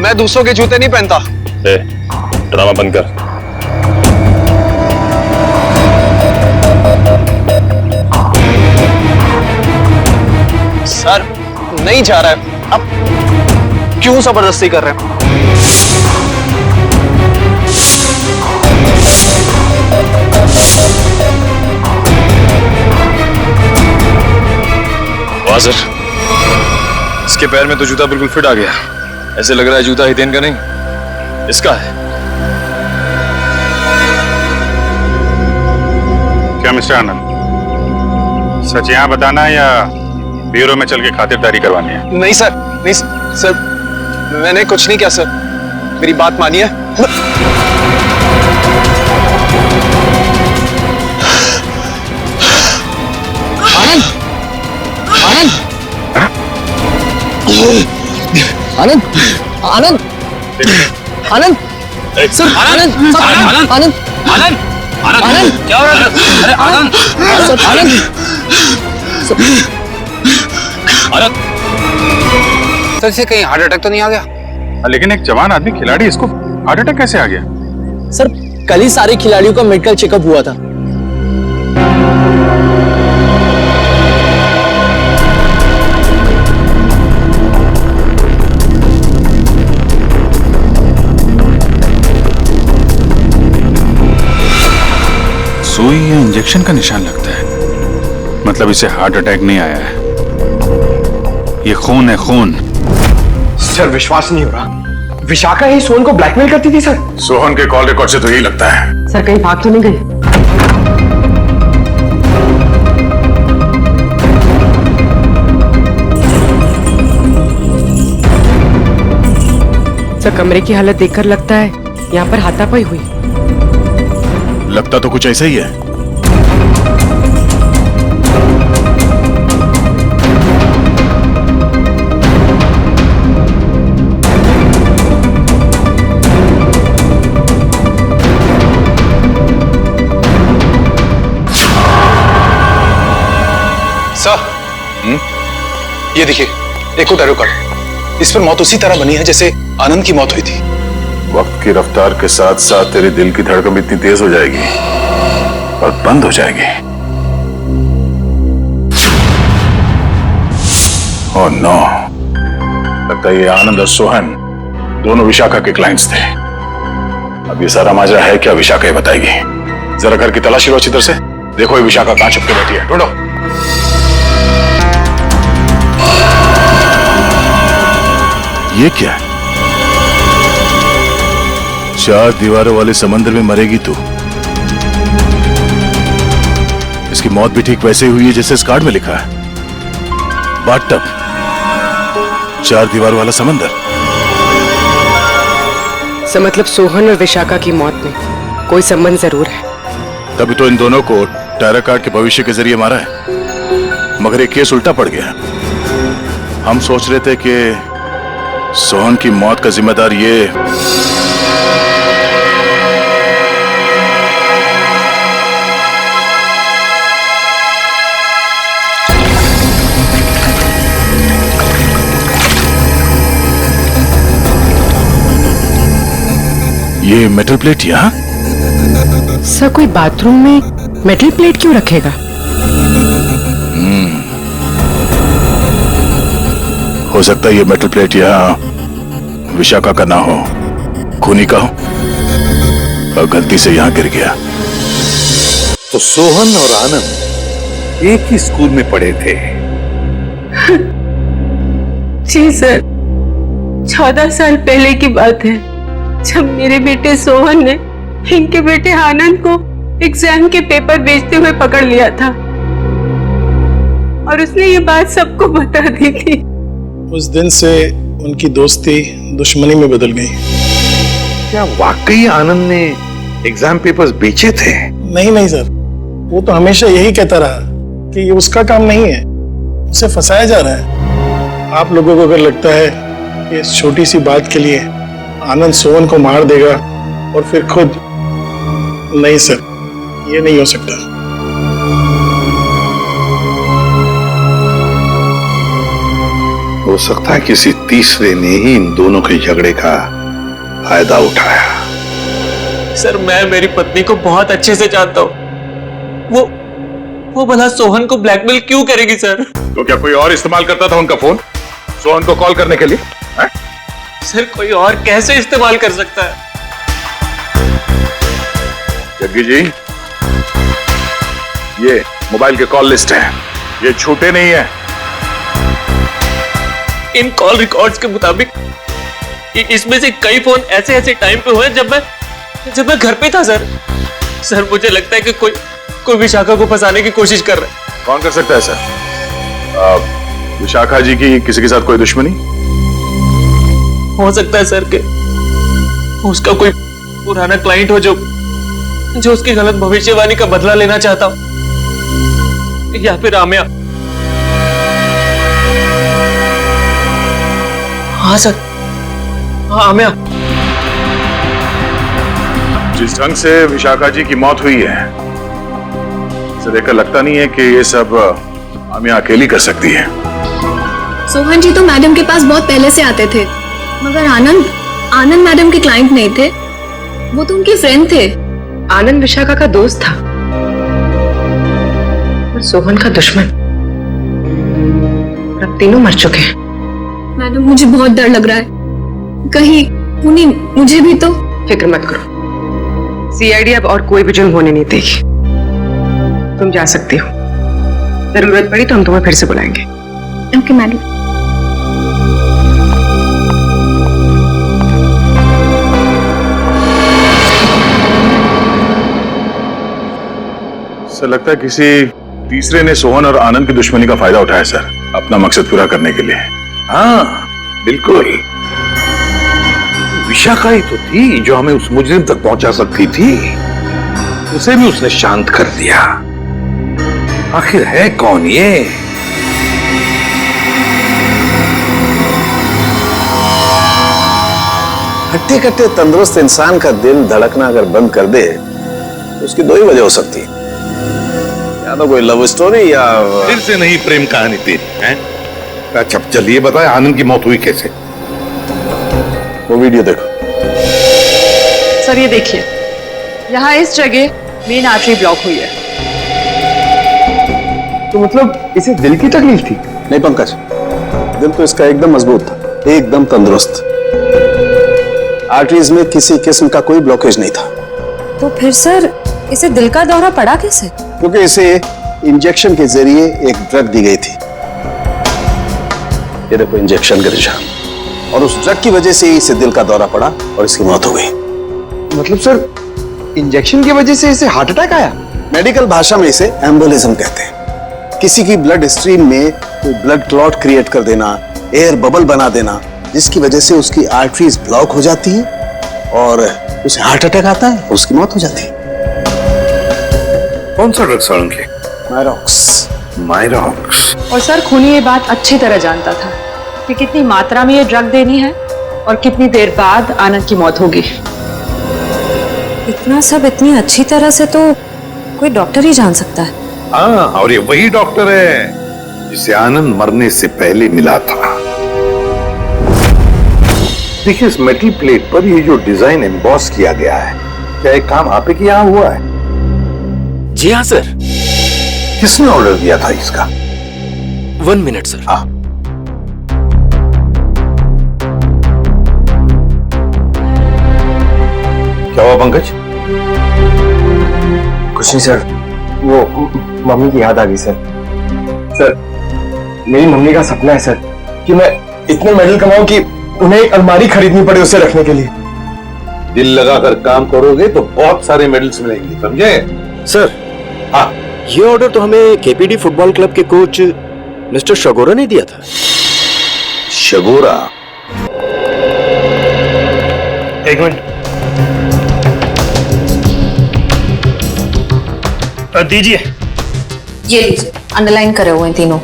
मैं दूसरों के जूते नहीं पहनता। ड्रामा बंद कर। सर नहीं जा रहा है, अब क्यों जबरदस्ती कर रहे हैं? वाजिर, इसके पैर में तो जूता बिल्कुल फिट आ गया। ऐसे लग रहा है जूता हितेन का नहीं, इसका है। क्या मिस्टर आनंद, सच यहाँ बताना है या ब्यूरो में चल के खातिरदारी करवानी है? नहीं सर, नहीं सर, मैंने कुछ नहीं किया सर, मेरी बात मानिए। आनंद, आनंद, आनंद, आनंद, सर, आनंद, आनंद, आनंद, आनंद, आनंद, क्या हो रहा है? अरे आनंद, सर, आनंद, तो इसे कहीं हार्ट अटैक तो नहीं आ गया? लेकिन एक जवान आदमी खिलाड़ी, इसको हार्ट अटैक कैसे आ गया? सर कल ही सारे खिलाड़ियों का मेडिकल चेकअप हुआ था। सुई या इंजेक्शन का निशान लगता है, मतलब इसे हार्ट अटैक नहीं आया है, ये खून है, खून। सर विश्वास नहीं हो रहा, विशाखा ही सोहन को ब्लैकमेल करती थी सर। सोहन के कॉल रिकॉर्ड से तो यही लगता है। सर कहीं भाग तो नहीं गई? सर कमरे की हालत देखकर लगता है यहाँ पर हाथापाई हुई। लगता तो कुछ ऐसा ही है। सर, ये देखिए, एक और टैरो कार्ड। इस पर मौत उसी तरह बनी है जैसे आनंद की मौत हुई थी। वक्त की रफ्तार के साथ साथ तेरे दिल की धड़कन इतनी तेज हो जाएगी और बंद हो जाएगी। ओह नो, लगता है ये आनंद और सोहन दोनों विशाखा के क्लाइंट्स थे। अब ये सारा माजरा है क्या, विशाखा ही बताएगी। जरा घर की तलाशी लो अच्छी तरह से, देखो ये विशाखा कहां छुप के बैठी है, ढूंढो। ये क्या है? 4 दीवारों वाले समंदर में मरेगी तू। इसकी मौत भी ठीक वैसे ही हुई है जैसे इस कार्ड में लिखा है। बाथटब, 4 दीवार वाला समंदर। सर मतलब सोहन और विशाखा की मौत में कोई संबंध जरूर है। तभी तो इन दोनों को टैरो कार्ड के भविष्य के जरिए मारा है, मगर ये केस उल्टा पड़ गया। हम सोच रहे थे कि सोहन की मौत का जिम्मेदार ये मेटल प्लेट यहाँ। सर कोई बाथरूम में मेटल प्लेट क्यों रखेगा? हो सकता है ये मेटल प्लेट यहाँ विशाखा का ना हो, खूनी का हो और गलती से यहाँ गिर गया। तो सोहन और आनंद एक ही स्कूल में पढ़े थे? जी सर, 14 साल पहले की बात है, जब मेरे बेटे सोहन ने इनके बेटे आनंद को एग्जाम के पेपर बेचते हुए पकड़ लिया था और उसने ये बात सबको बता दी थी। उस दिन से उनकी दोस्ती दुश्मनी में बदल गई। क्या वाकई आनंद ने एग्जाम पेपर्स बेचे थे? नहीं सर, वो तो हमेशा यही कहता रहा कि ये उसका काम नहीं है, उसे फंसाया जा रहा है। आप लोगों को अगर लगता है कि इस छोटी सी बात के लिए आनंद सोहन को मार देगा और फिर खुद, नहीं सर, ये नहीं हो सकता। हो सकता है किसी तीसरे ने ही इन दोनों के झगड़े का फायदा उठाया। सर मैं मेरी पत्नी को बहुत अच्छे से जानता हूँ, वो भला सोहन को ब्लैकमेल क्यों करेगी सर? तो क्या कोई और इस्तेमाल करता था उनका फोन सोहन को कॉल करने के लिए? सर कोई और कैसे इस्तेमाल कर सकता है? जग्गी जी, ये मोबाइल के कॉल लिस्ट है, ये झूठे नहीं है। इन कॉल रिकॉर्ड्स के मुताबिक इसमें से कई फोन ऐसे टाइम पे हुए जब मैं घर पे था सर मुझे लगता है कि कोई विशाखा को फंसाने की कोशिश कर रहा है। कौन कर सकता है सर? विशाखा जी की किसी के साथ कोई दुश्मनी? हो सकता है सर कि उसका कोई पुराना क्लाइंट हो जो उसकी गलत भविष्यवाणी का बदला लेना चाहता हो, या फिर आमिया। हाँ सर, हाँ आमिया। जिस ढंग से विशाखा जी की मौत हुई है, इसे देखकर लगता नहीं है कि ये सब आमिया अकेली कर सकती है। सोहन जी तो मैडम के पास बहुत पहले से आते थे, मगर आनंद मैडम के क्लाइंट नहीं थे, वो तो उनके फ्रेंड थे। आनंद विशाखा का दोस्त था और सोहन का दुश्मन। अब तीनों मर चुके हैं। मैडम मुझे बहुत डर लग रहा है, कहीं उन्हीं मुझे भी तो। फिक्र मत करो, सीआईडी अब और कोई भी जुर्म होने नहीं देगी। तुम जा सकती हो, जरूरत पड़ी तो हम तुम्हें फिर से बुलाएंगे। Okay madam. सर लगता है किसी तीसरे ने सोहन और आनंद की दुश्मनी का फायदा उठाया सर, अपना मकसद पूरा करने के लिए। हाँ बिल्कुल, विशाखा ही तो थी जो हमें उस मुजरिम तक पहुंचा सकती थी, उसे भी उसने शांत कर दिया। आखिर है कौन ये? हट्टे कट्टे तंदुरुस्त इंसान का दिल धड़कना अगर बंद कर दे तो उसकी दो ही वजह हो सकती है, या तो कोई लव स्टोरी या फिर से नहीं प्रेम कहानी थी। अच्छा चलिए बताए आनंद की मौत हुई कैसे? वो वीडियो देखो। सर ये देखिए, यहाँ इस जगह मेन आर्टरी ब्लॉक हुई है। तो मतलब इसे दिल की तकलीफ थी? नहीं पंकज, दिल तो इसका एकदम मजबूत था, एकदम तंदुरुस्त। आर्टरीज में किसी किस्म का कोई ब्लॉकेज नहीं था। तो फिर सर इसे दिल का दौरा पड़ा कैसे? क्योंकि इसे इंजेक्शन के जरिए एक ड्रग दी गई थी। ये देखो इंजेक्शन का निशान, और उस ड्रग की वजह से इसे दिल का दौरा पड़ा और इसकी मौत हो गई। मतलब सर इंजेक्शन की वजह से इसे हार्ट अटैक आया? मेडिकल भाषा में इसे एम्बोलिज्म कहते हैं। किसी की ब्लड स्ट्रीम में कोई ब्लड क्लॉट क्रिएट कर देना, एयर बबल बना देना, जिसकी वजह से उसकी आर्टरीज ब्लॉक हो जाती हैं और उसे हार्ट अटैक आता है और उसकी मौत हो जाती है। कौन सा ड्रग सर उनके? मायरॉक्स। मायरॉक्स। और सर खूनी ये बात अच्छी तरह जानता था कि कितनी मात्रा में ये ड्रग देनी है और कितनी देर बाद आनंद की मौत होगी। इतना सब इतनी अच्छी तरह से तो कोई डॉक्टर ही जान सकता है। हाँ, और ये वही डॉक्टर है जिसे आनंद मरने से पहले मिला था। देखिए इस मेटल प्लेट पर ये जो डिजाइन एम्बॉस किया गया है, क्या एक काम आप ही के यहाँ हुआ है? जी हाँ सर। किसने ऑर्डर दिया था इसका? 1 मिनट सर। हाँ। क्या हुआ पंकज? कुछ नहीं सर, वो मम्मी की याद आ गई सर। सर मेरी मम्मी का सपना है सर कि मैं इतने मेडल कमाऊं कि उन्हें एक अलमारी खरीदनी पड़े उसे रखने के लिए। दिल लगाकर काम करोगे तो बहुत सारे मेडल्स मिलेंगे, समझे? सर हाँ, ये ऑर्डर तो हमें केपीडी फुटबॉल क्लब के कोच मिस्टर शगोरा ने दिया था। शगोरा? एक मिनट दीजिए। ये लीजिए, अंडरलाइन करे हुए हैं तीनों।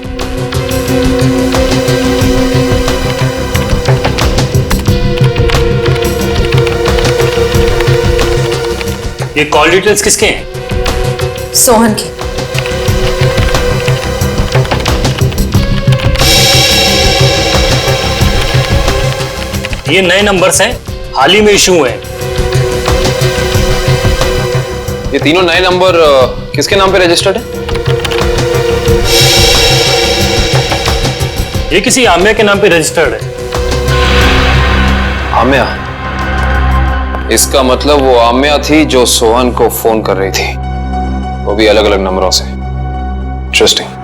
ये कॉल डिटेल्स किसके हैं? सोहन की। ये नए नंबर्स हैं, हाल ही में इशू हुए हैं। ये तीनों नए नंबर किसके नाम पे रजिस्टर्ड है? ये किसी आम्या के नाम पे रजिस्टर्ड है। आम्या? इसका मतलब वो आम्या थी जो सोहन को फोन कर रही थी, वो भी अलग अलग नंबरों से। Interesting.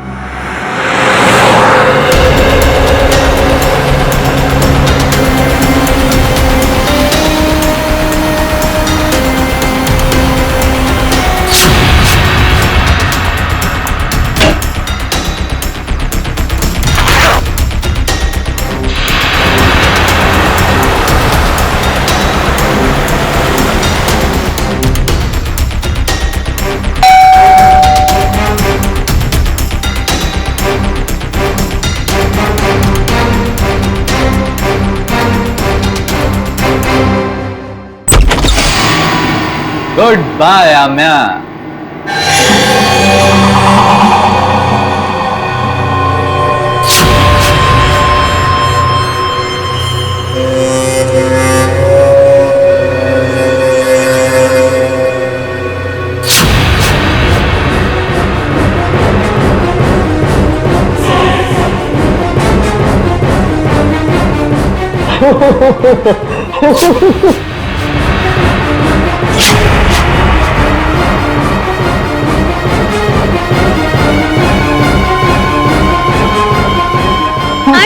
Good bye Aamya. I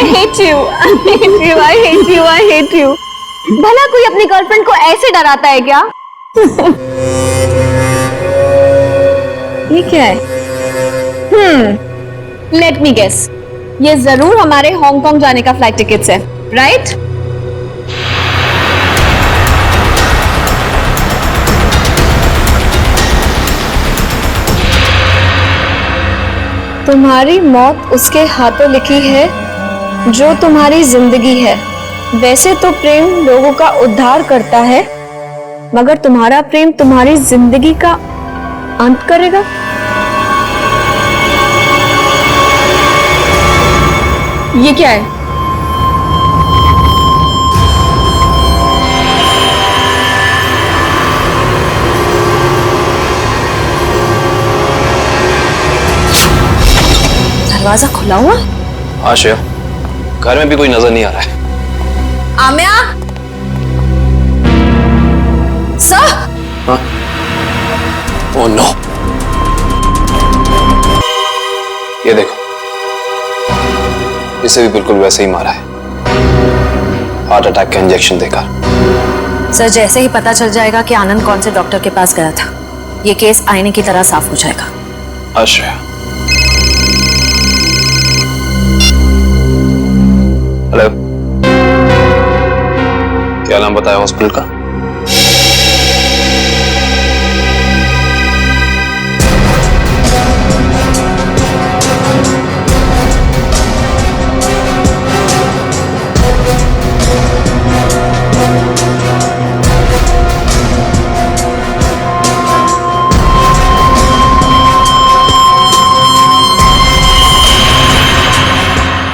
hate you. I hate you. I hate you. I hate you. भला कोई अपनी गर्लफ्रेंड को ऐसे डराता है क्या? ये क्या है? Let me guess. ये जरूर हमारे हांगकांग जाने का फ्लाइट टिकट्स है, राइट? तुम्हारी मौत उसके हाथों लिखी है जो तुम्हारी जिंदगी है। वैसे तो प्रेम लोगों का उद्धार करता है, मगर तुम्हारा प्रेम तुम्हारी जिंदगी का अंत करेगा। ये क्या है? दरवाजा खुला हुआ? हाँ श्रेया, घर में भी कोई नजर नहीं आ रहा है। आम्या, सर। हाँ? ओह नो, ये देखो, इसे भी बिल्कुल वैसे ही मारा है, हार्ट अटैक का इंजेक्शन देकर। सर, जैसे ही पता चल जाएगा कि आनंद कौन से डॉक्टर के पास गया था, ये केस आईने की तरह साफ हो जाएगा। हाँ श्रेया। हेलो, क्या नाम बताया हॉस्पिटल का?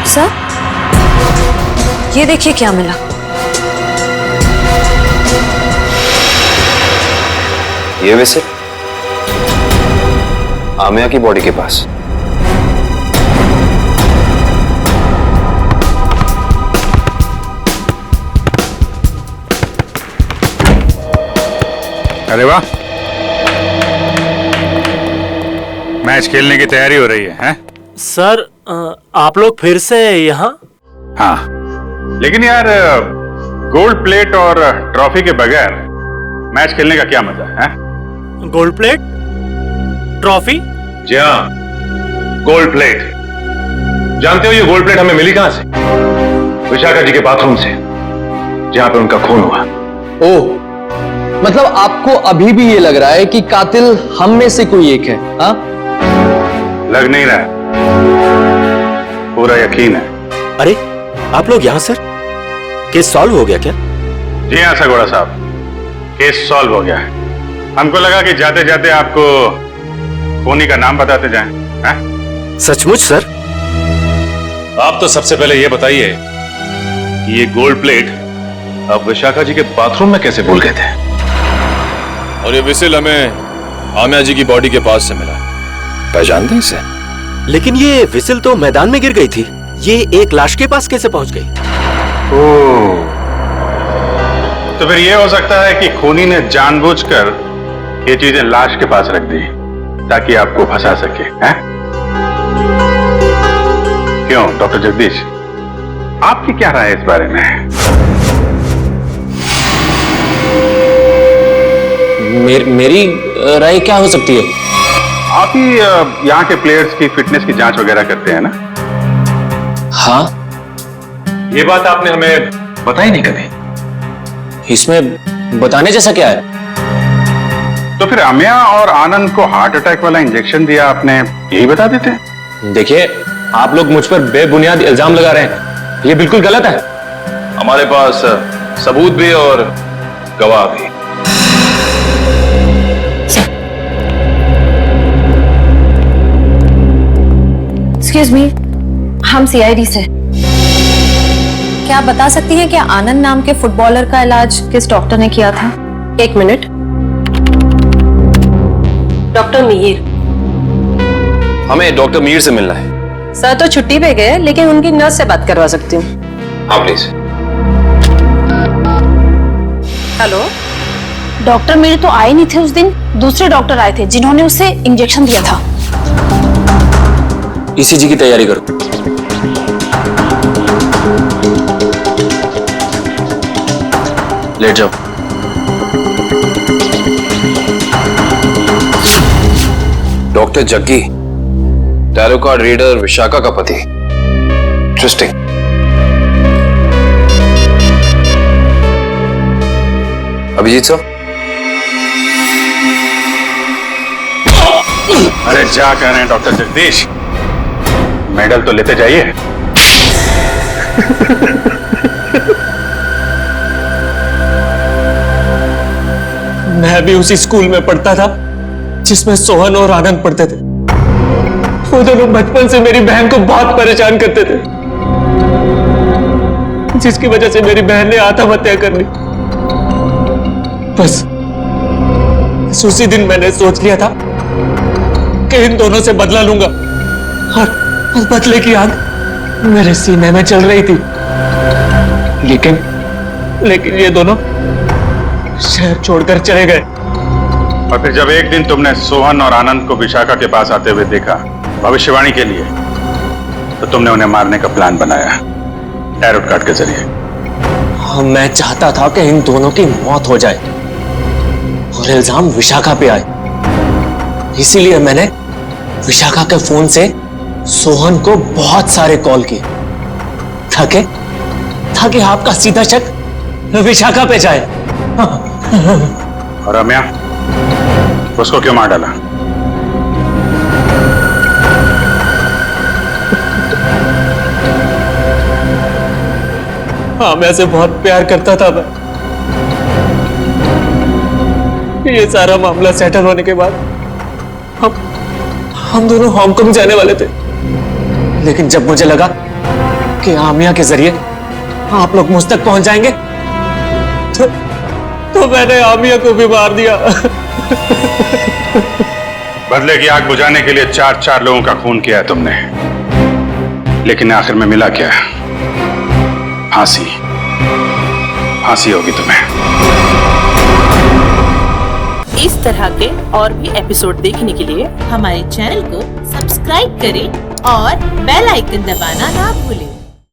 सर, ये देखिए क्या मिला। ये वैसे आमिया की बॉडी के पास। अरे वाह, मैच खेलने की तैयारी हो रही है? सर, आप लोग फिर से यहाँ? हाँ, लेकिन यार गोल्ड प्लेट और ट्रॉफी के बगैर मैच खेलने का क्या मजा है? Gold plate, trophy? जी हाँ, गोल्ड प्लेट। जानते हो ये गोल्ड प्लेट हमें मिली कहां से? विशाखा जी के बाथरूम से, जहां पे उनका खून हुआ। ओह, मतलब आपको अभी भी ये लग रहा है कि कातिल हम में से कोई एक है? हाँ, लग नहीं रहा, पूरा यकीन है। अरे आप लोग यहाँ सर, केस सॉल्व हो गया क्या? जी हाँ सगोड़ा साहब, केस सॉल्व हो गया है। हमको लगा कि जाते जाते आपको खूनी का नाम बताते जाएं। हैं? सचमुच सर? आप तो सबसे पहले ये बताइए कि ये गोल्ड प्लेट अब विशाखा जी के बाथरूम में कैसे भूल गए थे? और ये विसिल हमें आमिया जी की बॉडी के पास से मिला। पहचानते इसे? लेकिन ये विसिल तो मैदान में गिर गई थी, ये एक लाश के पास कैसे पहुंच गई? ओह, तो फिर ये हो सकता है कि खूनी ने जानबूझकर ये चीजें लाश के पास रख दी ताकि आपको फंसा सके। हैं? क्यों डॉक्टर जगदीश, आपकी क्या राय है इस बारे में? मेरी राय क्या हो सकती है? आप ही यहाँ के प्लेयर्स की फिटनेस की जांच वगैरह करते हैं ना? हाँ। ये बात आपने हमें बताई नहीं कभी। इसमें बताने जैसा क्या है? तो फिर अमिया और आनंद को हार्ट अटैक वाला इंजेक्शन दिया आपने, यही बता देते? देखिए, आप लोग मुझ पर बेबुनियाद इल्जाम लगा रहे हैं, ये बिल्कुल गलत है। हमारे पास सबूत भी और गवाह भी। एक्सक्यूज मी, हम सीआईडी से। क्या आप बता सकती हैं कि आनंद नाम के फुटबॉलर का इलाज किस डॉक्टर ने किया था? एक मिनट। डॉक्टर मीर। हमें डॉक्टर मीर से मिलना है। सर तो छुट्टी पे गए, लेकिन उनकी नर्स से बात करवा सकती हूँ। हाँ प्लीज। हेलो। डॉक्टर मेरे तो आए नहीं थे उस दिन, दूसरे डॉक्टर आए थे जिन्होंने उसे इंजेक्शन दिया था। ईसीजी की तैयारी करो। लेट जाओ। Doctor Jaggi, tarot card reader Vishakha का पति। इंटरेस्टिंग। अभिजीत साहब। अरे क्या कह रहे हैं डॉक्टर जगदीश, मेडल तो लेते जाइए। मैं भी उसी स्कूल में पढ़ता था जिसमें सोहन और आनंद पढ़ते थे। वो दोनों बचपन से मेरी बहन को बहुत परेशान करते थे, जिसकी वजह से मेरी बहन ने आत्महत्या कर ली। बस उसी दिन मैंने सोच लिया था कि इन दोनों से बदला लूंगा, और बदले की आग मेरे सीने में चल रही थी। लेकिन ये दोनों शहर छोड़कर चले गए। और फिर जब एक दिन तुमने सोहन और आनंद को विशाखा के पास आते हुए देखा भविष्यवाणी के लिए, तो तुमने उन्हें मारने का प्लान बनाया टैरो कार्ड के जरिए। मैं चाहता था कि इन दोनों की मौत हो जाए और इल्जाम विशाखा पे आए। इसीलिए मैंने विशाखा के फोन से सोहन को बहुत सारे कॉल किए ताकि आपका सीधा शक विशाखा पे जाए। और रम्या, उसको क्यों मार डाला? हाँ, मैं से बहुत प्यार करता था मैं। ये सारा मामला सेटल होने के बाद हम दोनों हांगकांग जाने वाले थे, लेकिन जब मुझे लगा कि आमिया के जरिए आप लोग मुझ तक पहुंच जाएंगे, तो मैंने आमिया को भी मार दिया। बदले की आग बुझाने के लिए 4 लोगों का खून किया है तुमने, लेकिन आखिर में मिला क्या? फांसी। फांसी होगी तुम्हें। इस तरह के और भी एपिसोड देखने के लिए हमारे चैनल को सब्सक्राइब करें और बेल आइकन दबाना ना भूलें।